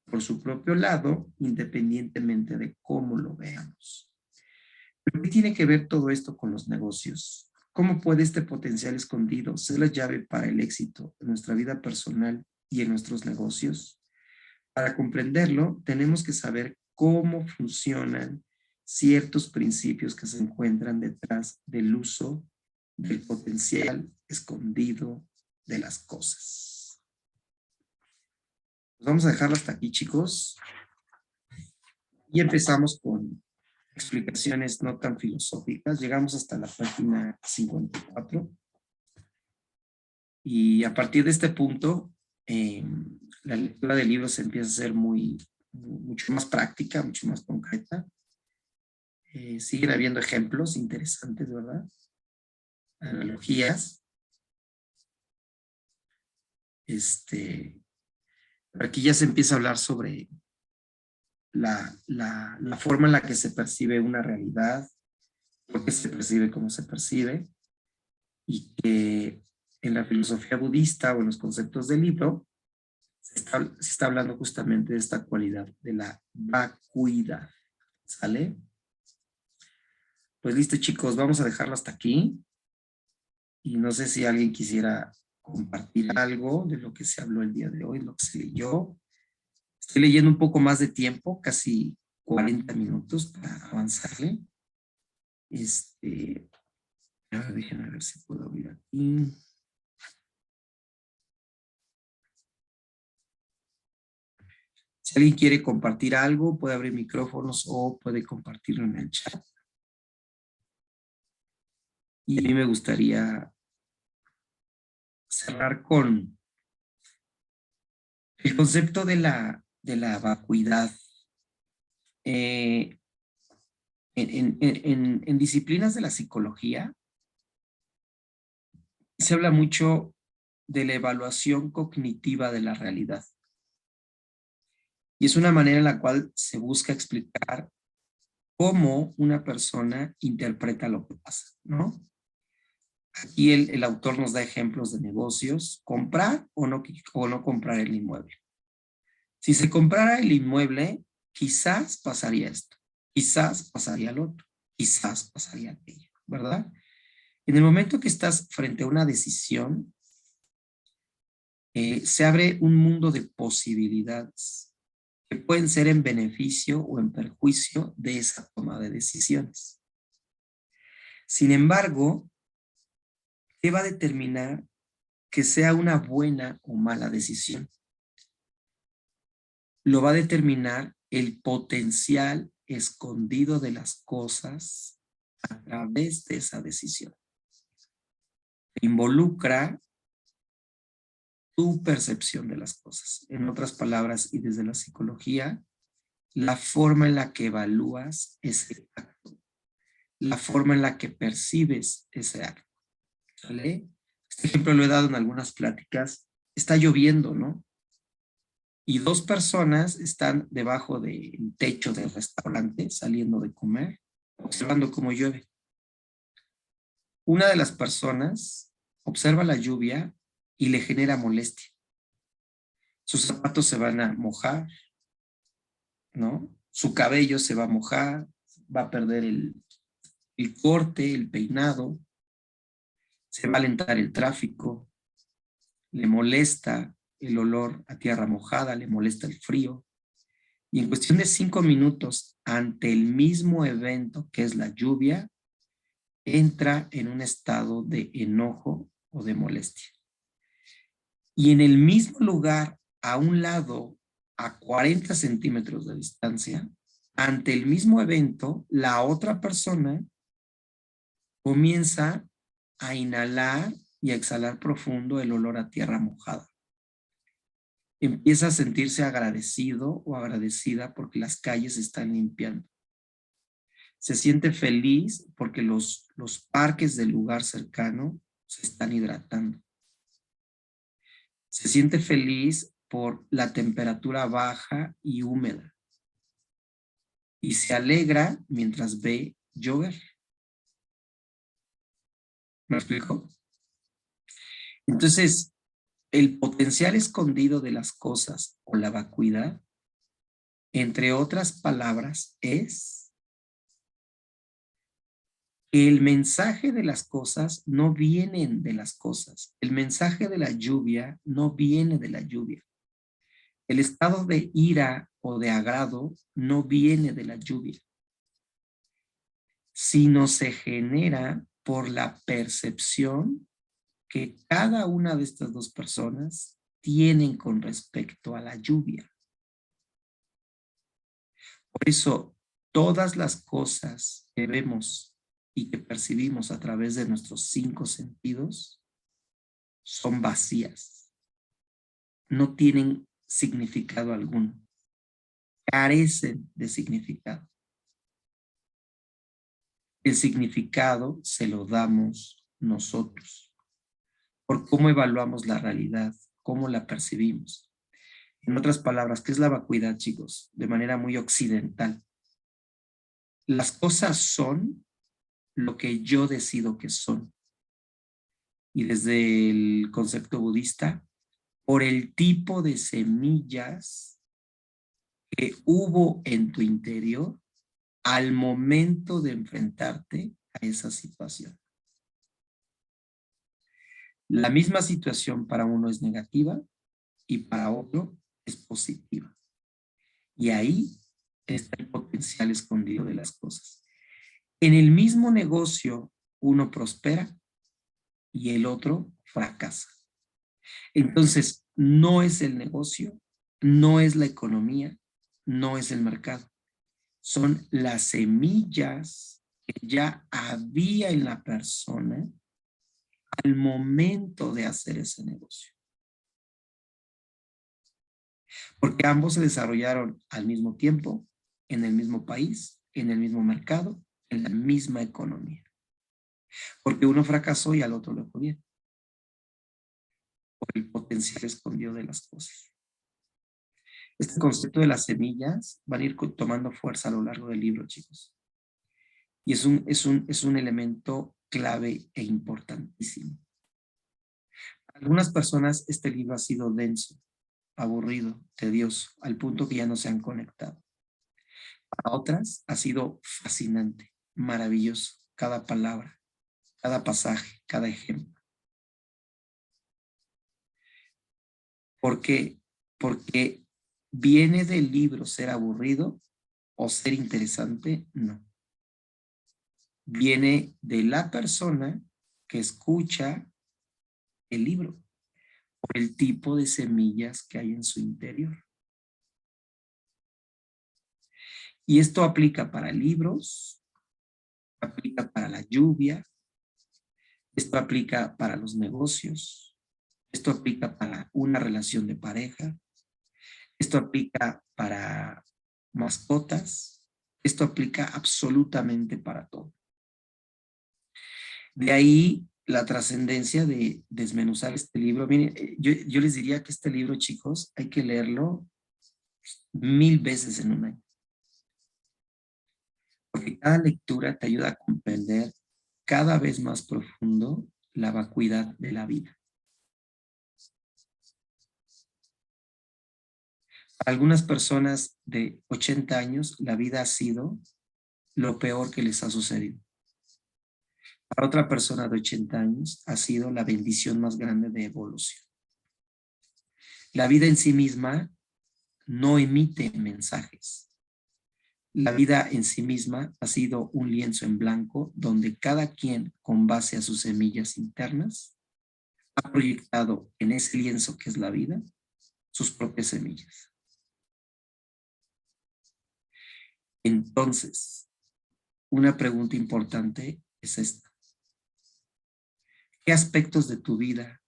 Speaker 1: por su propio lado, independientemente de cómo lo veamos. ¿Pero qué tiene que ver todo esto con los negocios? ¿Cómo puede este potencial escondido ser la llave para el éxito en nuestra vida personal y en nuestros negocios? Para comprenderlo, tenemos que saber cómo funcionan ciertos principios que se encuentran detrás del uso del potencial escondido de las cosas. Pues vamos a dejarlo hasta aquí, chicos. Y empezamos con explicaciones no tan filosóficas. Llegamos hasta la página 54. Y a partir de este punto, la lectura del libro se empieza a ser mucho más práctica, mucho más concreta. Siguen habiendo ejemplos interesantes, ¿verdad? Analogías. Aquí ya se empieza a hablar sobre la forma en la que se percibe una realidad, por qué se percibe como se percibe, y que en la filosofía budista o en los conceptos del libro se está hablando justamente de esta cualidad, de la vacuidad. ¿Sale? Pues listo, chicos, vamos a dejarlo hasta aquí. Y no sé si alguien quisiera compartir algo de lo que se habló el día de hoy, lo que se leyó. Estoy leyendo un poco más de tiempo, casi 40 minutos para avanzarle. Déjenme ver si puedo abrir aquí. Si alguien quiere compartir algo, puede abrir micrófonos o puede compartirlo en el chat. Y a mí me gustaría cerrar con el concepto de la vacuidad. En disciplinas de la psicología se habla mucho de la evaluación cognitiva de la realidad. Y es una manera en la cual se busca explicar cómo una persona interpreta lo que pasa, ¿no? Aquí el autor nos da ejemplos de negocios, comprar o no comprar el inmueble. Si se comprara el inmueble, quizás pasaría esto, quizás pasaría lo otro, quizás pasaría aquello, ¿verdad? En el momento que estás frente a una decisión, se abre un mundo de posibilidades que pueden ser en beneficio o en perjuicio de esa toma de decisiones. Sin embargo, ¿qué va a determinar que sea una buena o mala decisión? Lo va a determinar el potencial escondido de las cosas a través de esa decisión. Involucra tu percepción de las cosas. En otras palabras, y desde la psicología, la forma en la que evalúas ese acto, la forma en la que percibes ese acto. ¿Vale? Este ejemplo lo he dado en algunas pláticas. Está lloviendo, ¿no? Y dos personas están debajo del techo del restaurante saliendo de comer, observando cómo llueve. Una de las personas observa la lluvia y le genera molestia. Sus zapatos se van a mojar, ¿no? Su cabello se va a mojar, va a perder el corte, el peinado, se va a alentar el tráfico, le molesta el olor a tierra mojada, le molesta el frío. Y en cuestión de 5 minutos, ante el mismo evento que es la lluvia, entra en un estado de enojo o de molestia. Y en el mismo lugar, a un lado, a 40 centímetros de distancia, ante el mismo evento, la otra persona comienza a inhalar y a exhalar profundo el olor a tierra mojada. Empieza a sentirse agradecido o agradecida porque las calles se están limpiando. Se siente feliz porque los parques del lugar cercano se están hidratando. Se siente feliz por la temperatura baja y húmeda. Y se alegra mientras ve llover. ¿Me explico? Entonces, el potencial escondido de las cosas o la vacuidad, entre otras palabras, es que el mensaje de las cosas no viene de las cosas. El mensaje de la lluvia no viene de la lluvia. El estado de ira o de agrado no viene de la lluvia, sino se genera por la percepción que cada una de estas dos personas tienen con respecto a la lluvia. Por eso, todas las cosas que vemos y que percibimos a través de nuestros 5 sentidos son vacías. No tienen significado alguno. Carecen de significado. El significado se lo damos nosotros, por cómo evaluamos la realidad, cómo la percibimos. En otras palabras, ¿qué es la vacuidad, chicos? De manera muy occidental. Las cosas son lo que yo decido que son. Y desde el concepto budista, por el tipo de semillas que hubo en tu interior al momento de enfrentarte a esa situación. La misma situación para uno es negativa y para otro es positiva. Y ahí está el potencial escondido de las cosas. En el mismo negocio uno prospera y el otro fracasa. Entonces, no es el negocio, no es la economía, no es el mercado. Son las semillas que ya había en la persona al momento de hacer ese negocio. Porque ambos se desarrollaron al mismo tiempo, en el mismo país, en el mismo mercado, en la misma economía. Porque uno fracasó y al otro le fue bien. Por el potencial escondido de las cosas. Este concepto de las semillas van a ir tomando fuerza a lo largo del libro, chicos. Y es un elemento clave e importantísimo. Para algunas personas este libro ha sido denso, aburrido, tedioso, al punto que ya no se han conectado. Para otras ha sido fascinante, maravilloso, cada palabra, cada pasaje, cada ejemplo. ¿Por qué? Porque viene del libro ser aburrido o ser interesante, no. Viene de la persona que escucha el libro por el tipo de semillas que hay en su interior. Y esto aplica para libros, aplica para la lluvia, esto aplica para los negocios, esto aplica para una relación de pareja, esto aplica para mascotas, esto aplica absolutamente para todo. De ahí la trascendencia de desmenuzar este libro. Miren, yo les diría que este libro, chicos, hay que leerlo 1000 veces en un año. Porque cada lectura te ayuda a comprender cada vez más profundo la vacuidad de la vida. Para algunas personas de 80 años, la vida ha sido lo peor que les ha sucedido. Para otra persona de 80 años, ha sido la bendición más grande de evolución. La vida en sí misma no emite mensajes. La vida en sí misma ha sido un lienzo en blanco donde cada quien, con base a sus semillas internas, ha proyectado en ese lienzo que es la vida sus propias semillas. Entonces, una pregunta importante es esta. ¿Qué aspectos de tu vida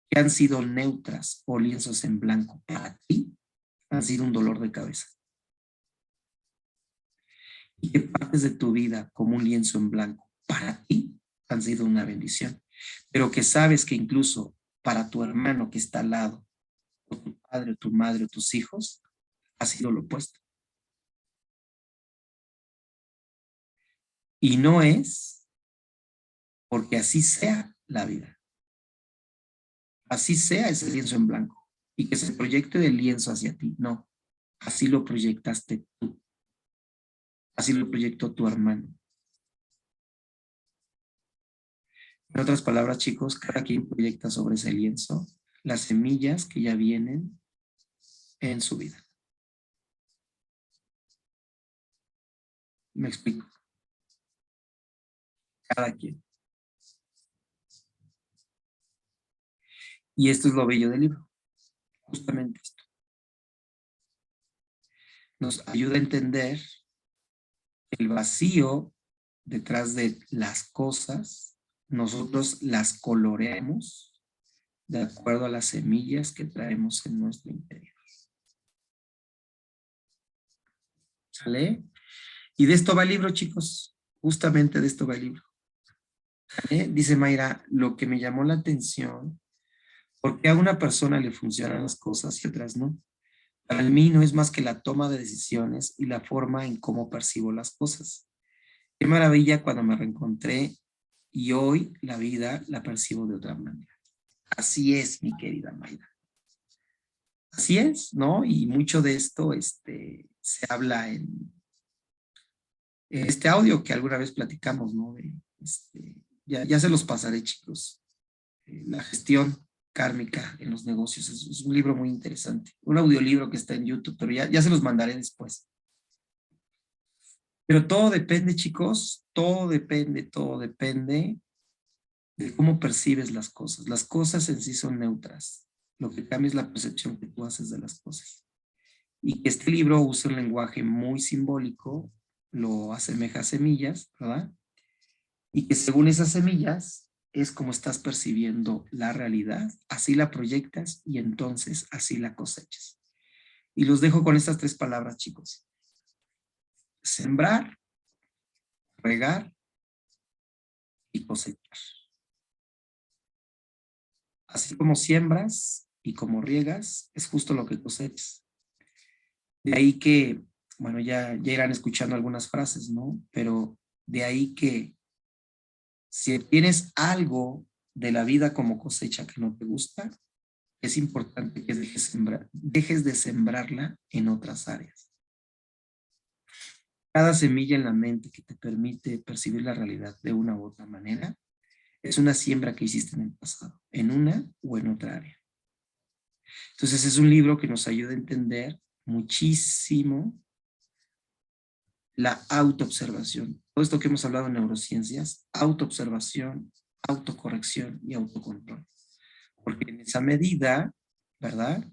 Speaker 1: que han sido neutras o lienzos en blanco para ti han sido un dolor de cabeza? ¿Y qué partes de tu vida como un lienzo en blanco para ti han sido una bendición? Pero que sabes que incluso para tu hermano que está al lado, o tu padre, o tu madre, o tus hijos, ha sido lo opuesto. Y no es porque así sea la vida. Así sea ese lienzo en blanco. Y que se proyecte del lienzo hacia ti. No, así lo proyectaste tú. Así lo proyectó tu hermano. En otras palabras, chicos, cada quien proyecta sobre ese lienzo las semillas que ya vienen en su vida. Me explico. Cada quien. Y esto es lo bello del libro, justamente esto. Nos ayuda a entender el vacío detrás de las cosas, nosotros las coloreamos de acuerdo a las semillas que traemos en nuestro interior. ¿Sale? Y de esto va el libro, chicos. Justamente de esto va el libro. ¿Sale? Dice Mayra, lo que me llamó la atención, ¿por qué a una persona le funcionan las cosas y a otras no? Para mí no es más que la toma de decisiones y la forma en cómo percibo las cosas. Qué maravilla cuando me reencontré y hoy la vida la percibo de otra manera. Así es, mi querida Mayra. Así es, ¿no? Y mucho de esto se habla en este audio que alguna vez platicamos, ¿no? Ya se los pasaré, chicos. La gestión kármica en los negocios es un libro muy interesante. Un audiolibro que está en YouTube, pero ya se los mandaré después. Pero todo depende, chicos, todo depende de cómo percibes las cosas. Las cosas en sí son neutras. Lo que cambia es la percepción que tú haces de las cosas. Y que este libro usa un lenguaje muy simbólico, lo asemeja a semillas, ¿verdad? Y que según esas semillas es como estás percibiendo la realidad, así la proyectas y entonces así la cosechas. Y los dejo con estas 3 palabras, chicos. Sembrar, regar y cosechar. Así como siembras y como riegas, es justo lo que cosechas. De ahí que, bueno, ya irán escuchando algunas frases, ¿no? Pero de ahí que si tienes algo de la vida como cosecha que no te gusta, es importante que dejes de sembrarla en otras áreas. Cada semilla en la mente que te permite percibir la realidad de una u otra manera es una siembra que hiciste en el pasado, en una o en otra área. Entonces es un libro que nos ayuda a entender muchísimo la autoobservación. Todo esto que hemos hablado en neurociencias, autoobservación, autocorrección y autocontrol. Porque en esa medida, ¿verdad?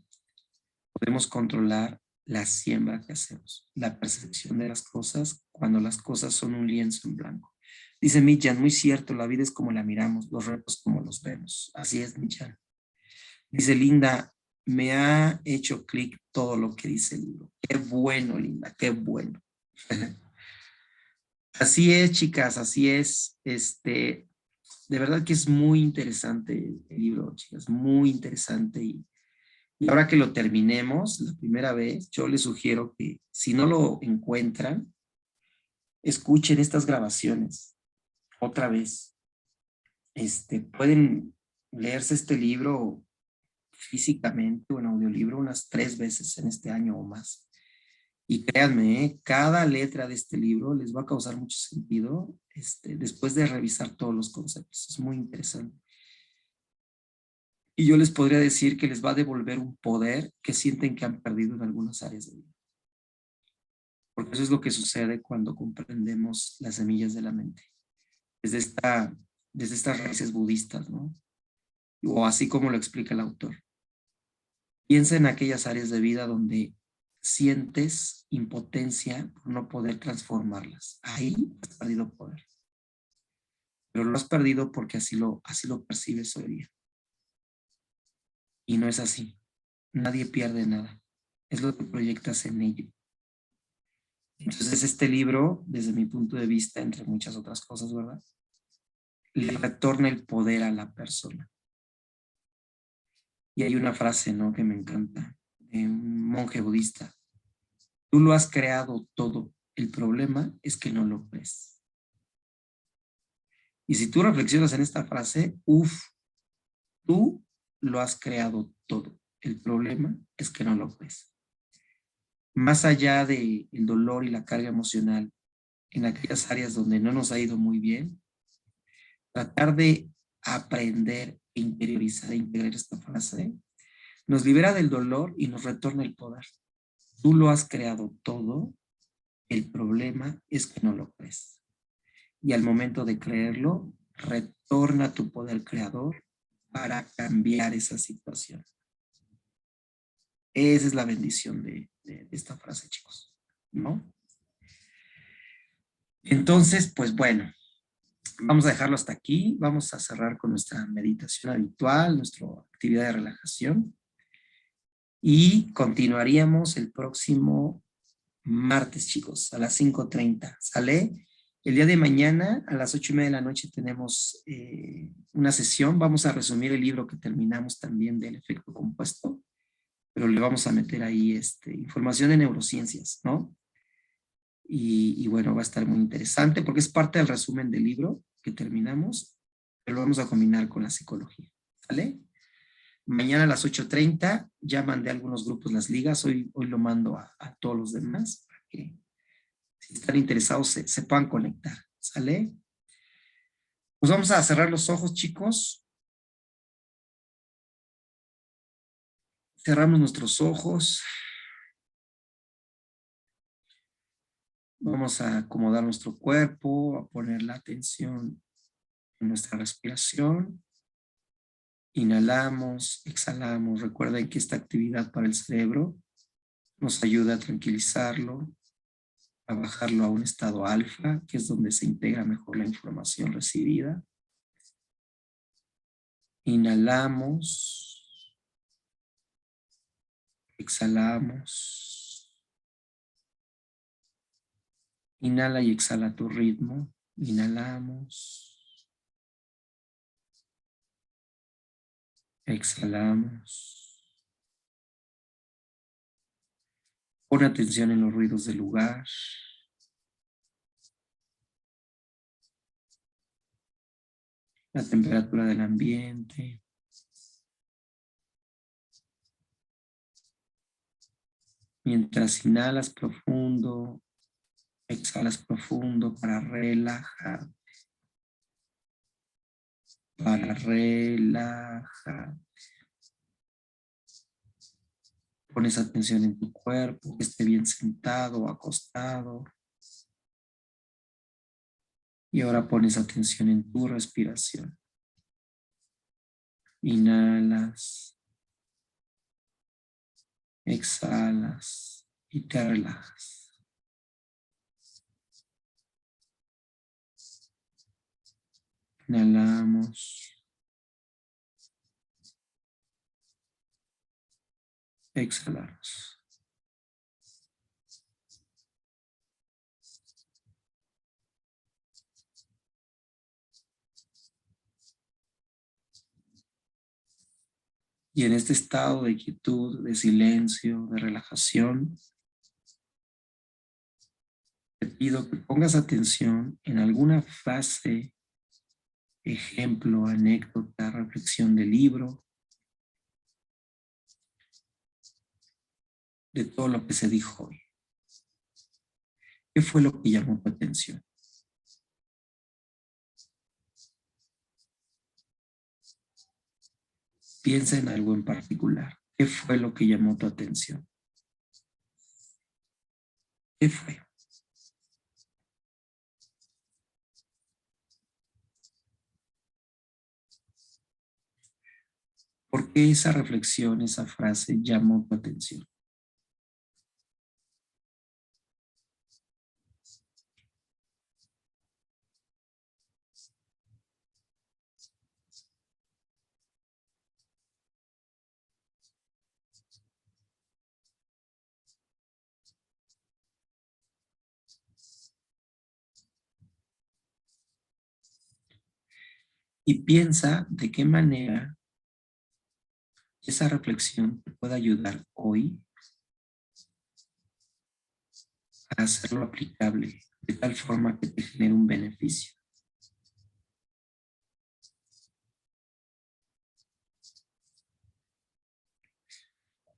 Speaker 1: Podemos controlar la siembra que hacemos, la percepción de las cosas cuando las cosas son un lienzo en blanco. Dice Michan, muy cierto, la vida es como la miramos, los retos como los vemos. Así es, Michan. Dice Linda, me ha hecho clic todo lo que dice el libro. Qué bueno, Linda, qué bueno. Así es, chicas, así es. De verdad que es muy interesante el libro, chicas, muy interesante. Y ahora que lo terminemos, la primera vez, yo les sugiero que si no lo encuentran, escuchen estas grabaciones otra vez. Pueden leerse este libro físicamente o en audiolibro unas 3 veces en este año o más. Y créanme, cada letra de este libro les va a causar mucho sentido después de revisar todos los conceptos. Es muy interesante. Y yo les podría decir que les va a devolver un poder que sienten que han perdido en algunas áreas de vida. Porque eso es lo que sucede cuando comprendemos las semillas de la mente. Desde estas raíces budistas, ¿no? O así como lo explica el autor. Piensa en aquellas áreas de vida donde sientes impotencia por no poder transformarlas. Ahí has perdido poder. Pero lo has perdido porque así lo percibes hoy día. Y no es así. Nadie pierde nada. Es lo que proyectas en ello. Entonces este libro, desde mi punto de vista, entre muchas otras cosas, ¿verdad? Le retorna el poder a la persona. Y hay una frase, ¿no? Que me encanta, de un monje budista. Tú lo has creado todo. El problema es que no lo ves. Y si tú reflexionas en esta frase, tú lo has creado todo. El problema es que no lo ves. Más allá del dolor y la carga emocional en aquellas áreas donde no nos ha ido muy bien, tratar de aprender e interiorizar e integrar esta frase nos libera del dolor y nos retorna el poder. Tú lo has creado todo, el problema es que no lo crees. Y al momento de creerlo, retorna tu poder creador para cambiar esa situación. Esa es la bendición de esta frase, chicos, ¿no? Entonces, pues bueno, vamos a dejarlo hasta aquí. Vamos a cerrar con nuestra meditación habitual, nuestra actividad de relajación. Y continuaríamos el próximo martes, chicos, a las 5:30. ¿Sale? El día de mañana, a las 8:30 de la noche, tenemos una sesión. Vamos a resumir el libro que terminamos también del efecto compuesto, pero le vamos a meter ahí información de neurociencias, ¿no? Y bueno, va a estar muy interesante porque es parte del resumen del libro que terminamos, pero lo vamos a combinar con la psicología. ¿Sale? Mañana a las 8:30 ya mandé a algunos grupos las ligas. Hoy lo mando a todos los demás para que si están interesados se puedan conectar. ¿Sale? Pues vamos a cerrar los ojos, chicos. Cerramos nuestros ojos. Vamos a acomodar nuestro cuerpo, a poner la atención en nuestra respiración. Inhalamos, exhalamos. Recuerden que esta actividad para el cerebro nos ayuda a tranquilizarlo, a bajarlo a un estado alfa, que es donde se integra mejor la información recibida. Inhalamos, exhalamos. Inhala y exhala a tu ritmo. Inhalamos, exhalamos. Pon atención en los ruidos del lugar. La temperatura del ambiente. Mientras inhalas profundo, exhalas profundo para relajar. Para relajar. Pones atención en tu cuerpo, que esté bien sentado o acostado. Y ahora pones atención en tu respiración. Inhalas, exhalas y te relajas. Inhalamos, exhalamos. Y en este estado de quietud, de silencio, de relajación, te pido que pongas atención en alguna frase, ejemplo, anécdota, reflexión del libro, de todo lo que se dijo hoy. ¿Qué fue lo que llamó tu atención? Piensa en algo en particular. ¿Qué fue lo que llamó tu atención? ¿Qué fue? ¿Por qué esa reflexión, esa frase llamó tu atención? Y piensa de qué manera esa reflexión te puede ayudar hoy a hacerlo aplicable de tal forma que te genere un beneficio.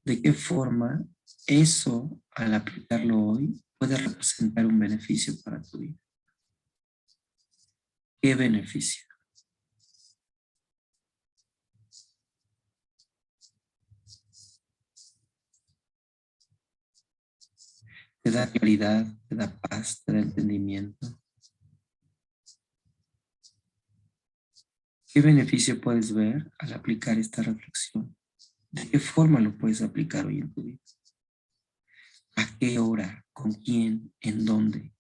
Speaker 1: ¿De qué forma eso, al aplicarlo hoy, puede representar un beneficio para tu vida? ¿Qué beneficio? Te da claridad, te da paz, te da entendimiento. ¿Qué beneficio puedes ver al aplicar esta reflexión? ¿De qué forma lo puedes aplicar hoy en tu vida? ¿A qué hora? ¿Con quién? ¿En dónde?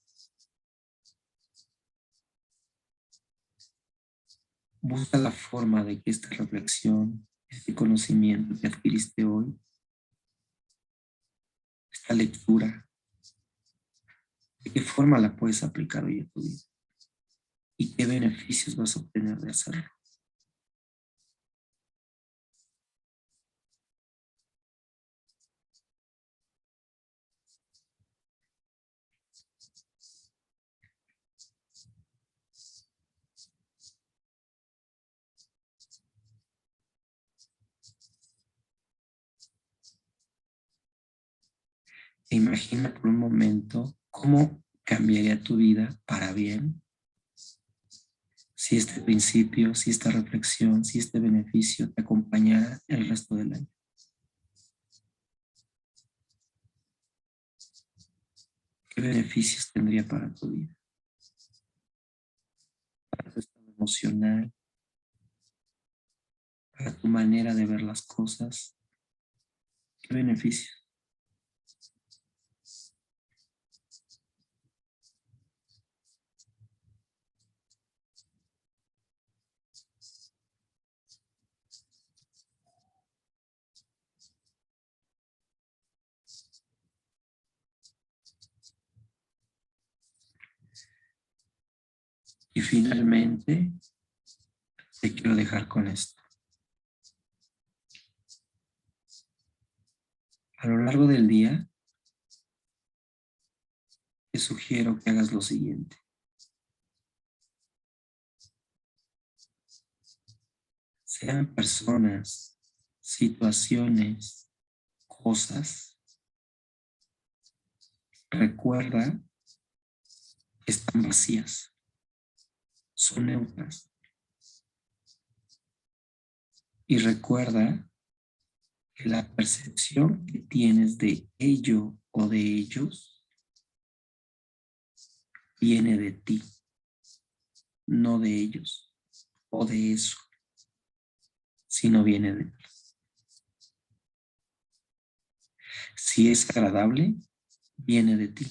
Speaker 1: Busca la forma de que esta reflexión, este conocimiento que adquiriste hoy, esta lectura, ¿de qué forma la puedes aplicar hoy en tu vida? ¿Y qué beneficios vas a obtener de hacerlo? E imagina por un momento cómo cambiaría tu vida para bien si este principio, si esta reflexión, si este beneficio te acompañara el resto del año. ¿Qué beneficios tendría para tu vida? Para tu estado emocional, para tu manera de ver las cosas. ¿Qué beneficios? Y finalmente, te quiero dejar con esto. A lo largo del día, te sugiero que hagas lo siguiente. Sean personas, situaciones, cosas. Recuerda que están vacías, son neutras. Y recuerda que la percepción que tienes de ello o de ellos viene de ti, no de ellos o de eso, sino viene de ti. Si es agradable, viene de ti.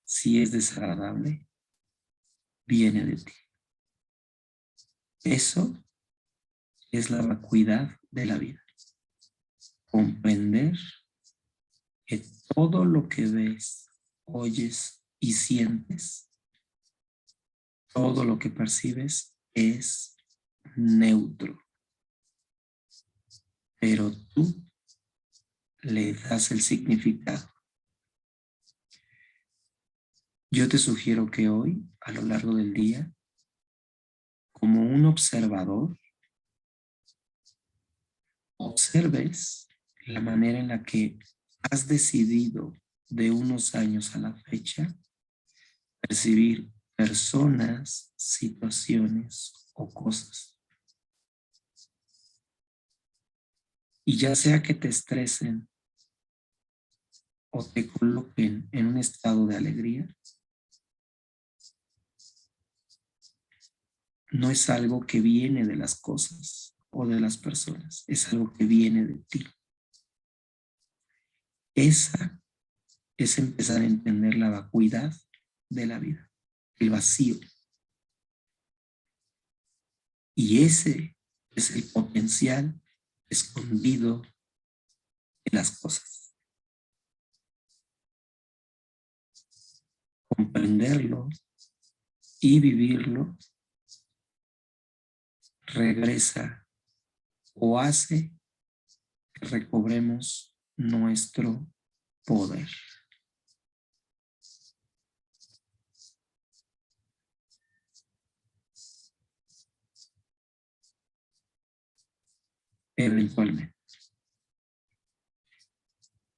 Speaker 1: Si es desagradable, viene de ti. Eso es la vacuidad de la vida. Comprender que todo lo que ves, oyes y sientes, todo lo que percibes es neutro. Pero tú le das el significado. Yo te sugiero que hoy, a lo largo del día, como un observador, observes la manera en la que has decidido de unos años a la fecha percibir personas, situaciones o cosas. Y ya sea que te estresen o te coloquen en un estado de alegría, no es algo que viene de las cosas o de las personas, es algo que viene de ti. Esa es empezar a entender la vacuidad de la vida, el vacío. Y ese es el potencial escondido en las cosas. Comprenderlo y vivirlo regresa o hace que recobremos nuestro poder. Eventualmente.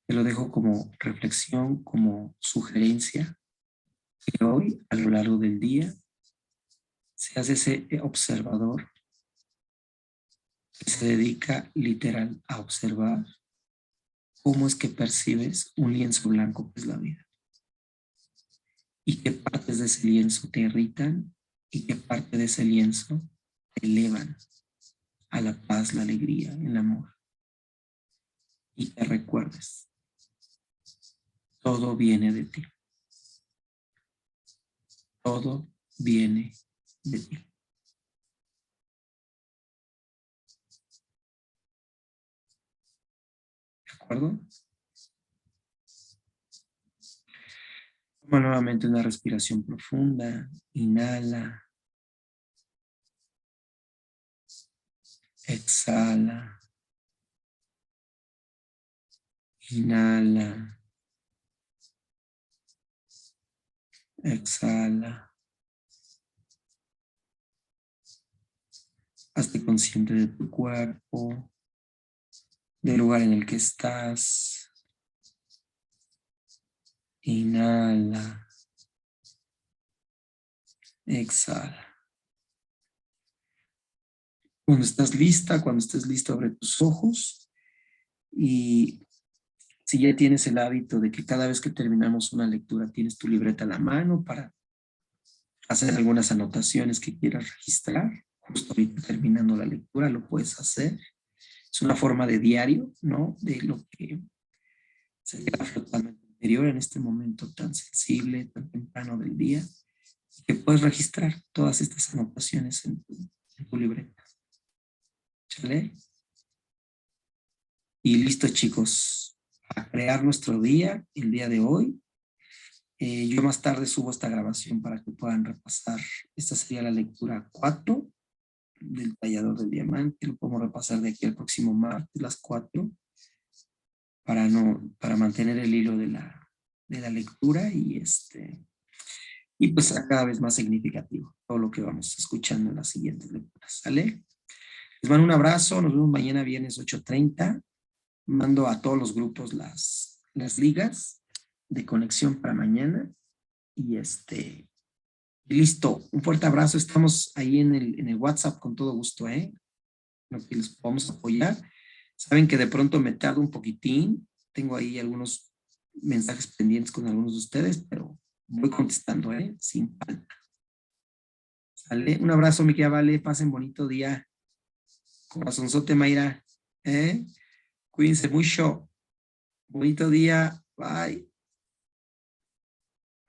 Speaker 1: Te lo dejo como reflexión, como sugerencia, que hoy, a lo largo del día, seas ese observador que se dedica literal a observar cómo es que percibes un lienzo blanco que es la vida y qué partes de ese lienzo te irritan y que parte de ese lienzo te elevan a la paz, la alegría, el amor. Y te recuerdes, todo viene de ti. Todo viene de ti. ¿De acuerdo? Toma nuevamente una respiración profunda. Inhala. Exhala. Inhala. Exhala. Hazte consciente de tu cuerpo, del lugar en el que estás. Inhala. Exhala. Cuando estás lista, cuando estés listo, abre tus ojos. Y si ya tienes el hábito de que cada vez que terminamos una lectura tienes tu libreta a la mano para hacer algunas anotaciones que quieras registrar, justo ahorita terminando la lectura lo puedes hacer. Es una forma de diario, ¿no? De lo que se queda flotando en tu interior en este momento tan sensible, tan temprano del día, y que puedes registrar todas estas anotaciones en tu libreta. ¿Chale? Y listo, chicos, a crear nuestro día, el día de hoy. Yo más tarde subo esta grabación para que puedan repasar. Esta sería la lectura 4 del tallador del diamante. Lo podemos repasar de aquí al próximo martes, las 4, para mantener el hilo de la lectura y pues a cada vez más significativo todo lo que vamos escuchando en las siguientes lecturas. ¿Sale? Les mando un abrazo. Nos vemos mañana viernes 8:30. Mando a todos los grupos las ligas de conexión para mañana. Y listo. Un fuerte abrazo. Estamos ahí en el WhatsApp con todo gusto, lo que les podamos apoyar. Saben que de pronto me tardo un poquitín. Tengo ahí algunos mensajes pendientes con algunos de ustedes, pero voy contestando, sin falta. ¿Sale? Un abrazo, mi querida Vale. Pasen bonito día. Corazonzote, Mayra. Cuídense mucho. Bonito día. Bye.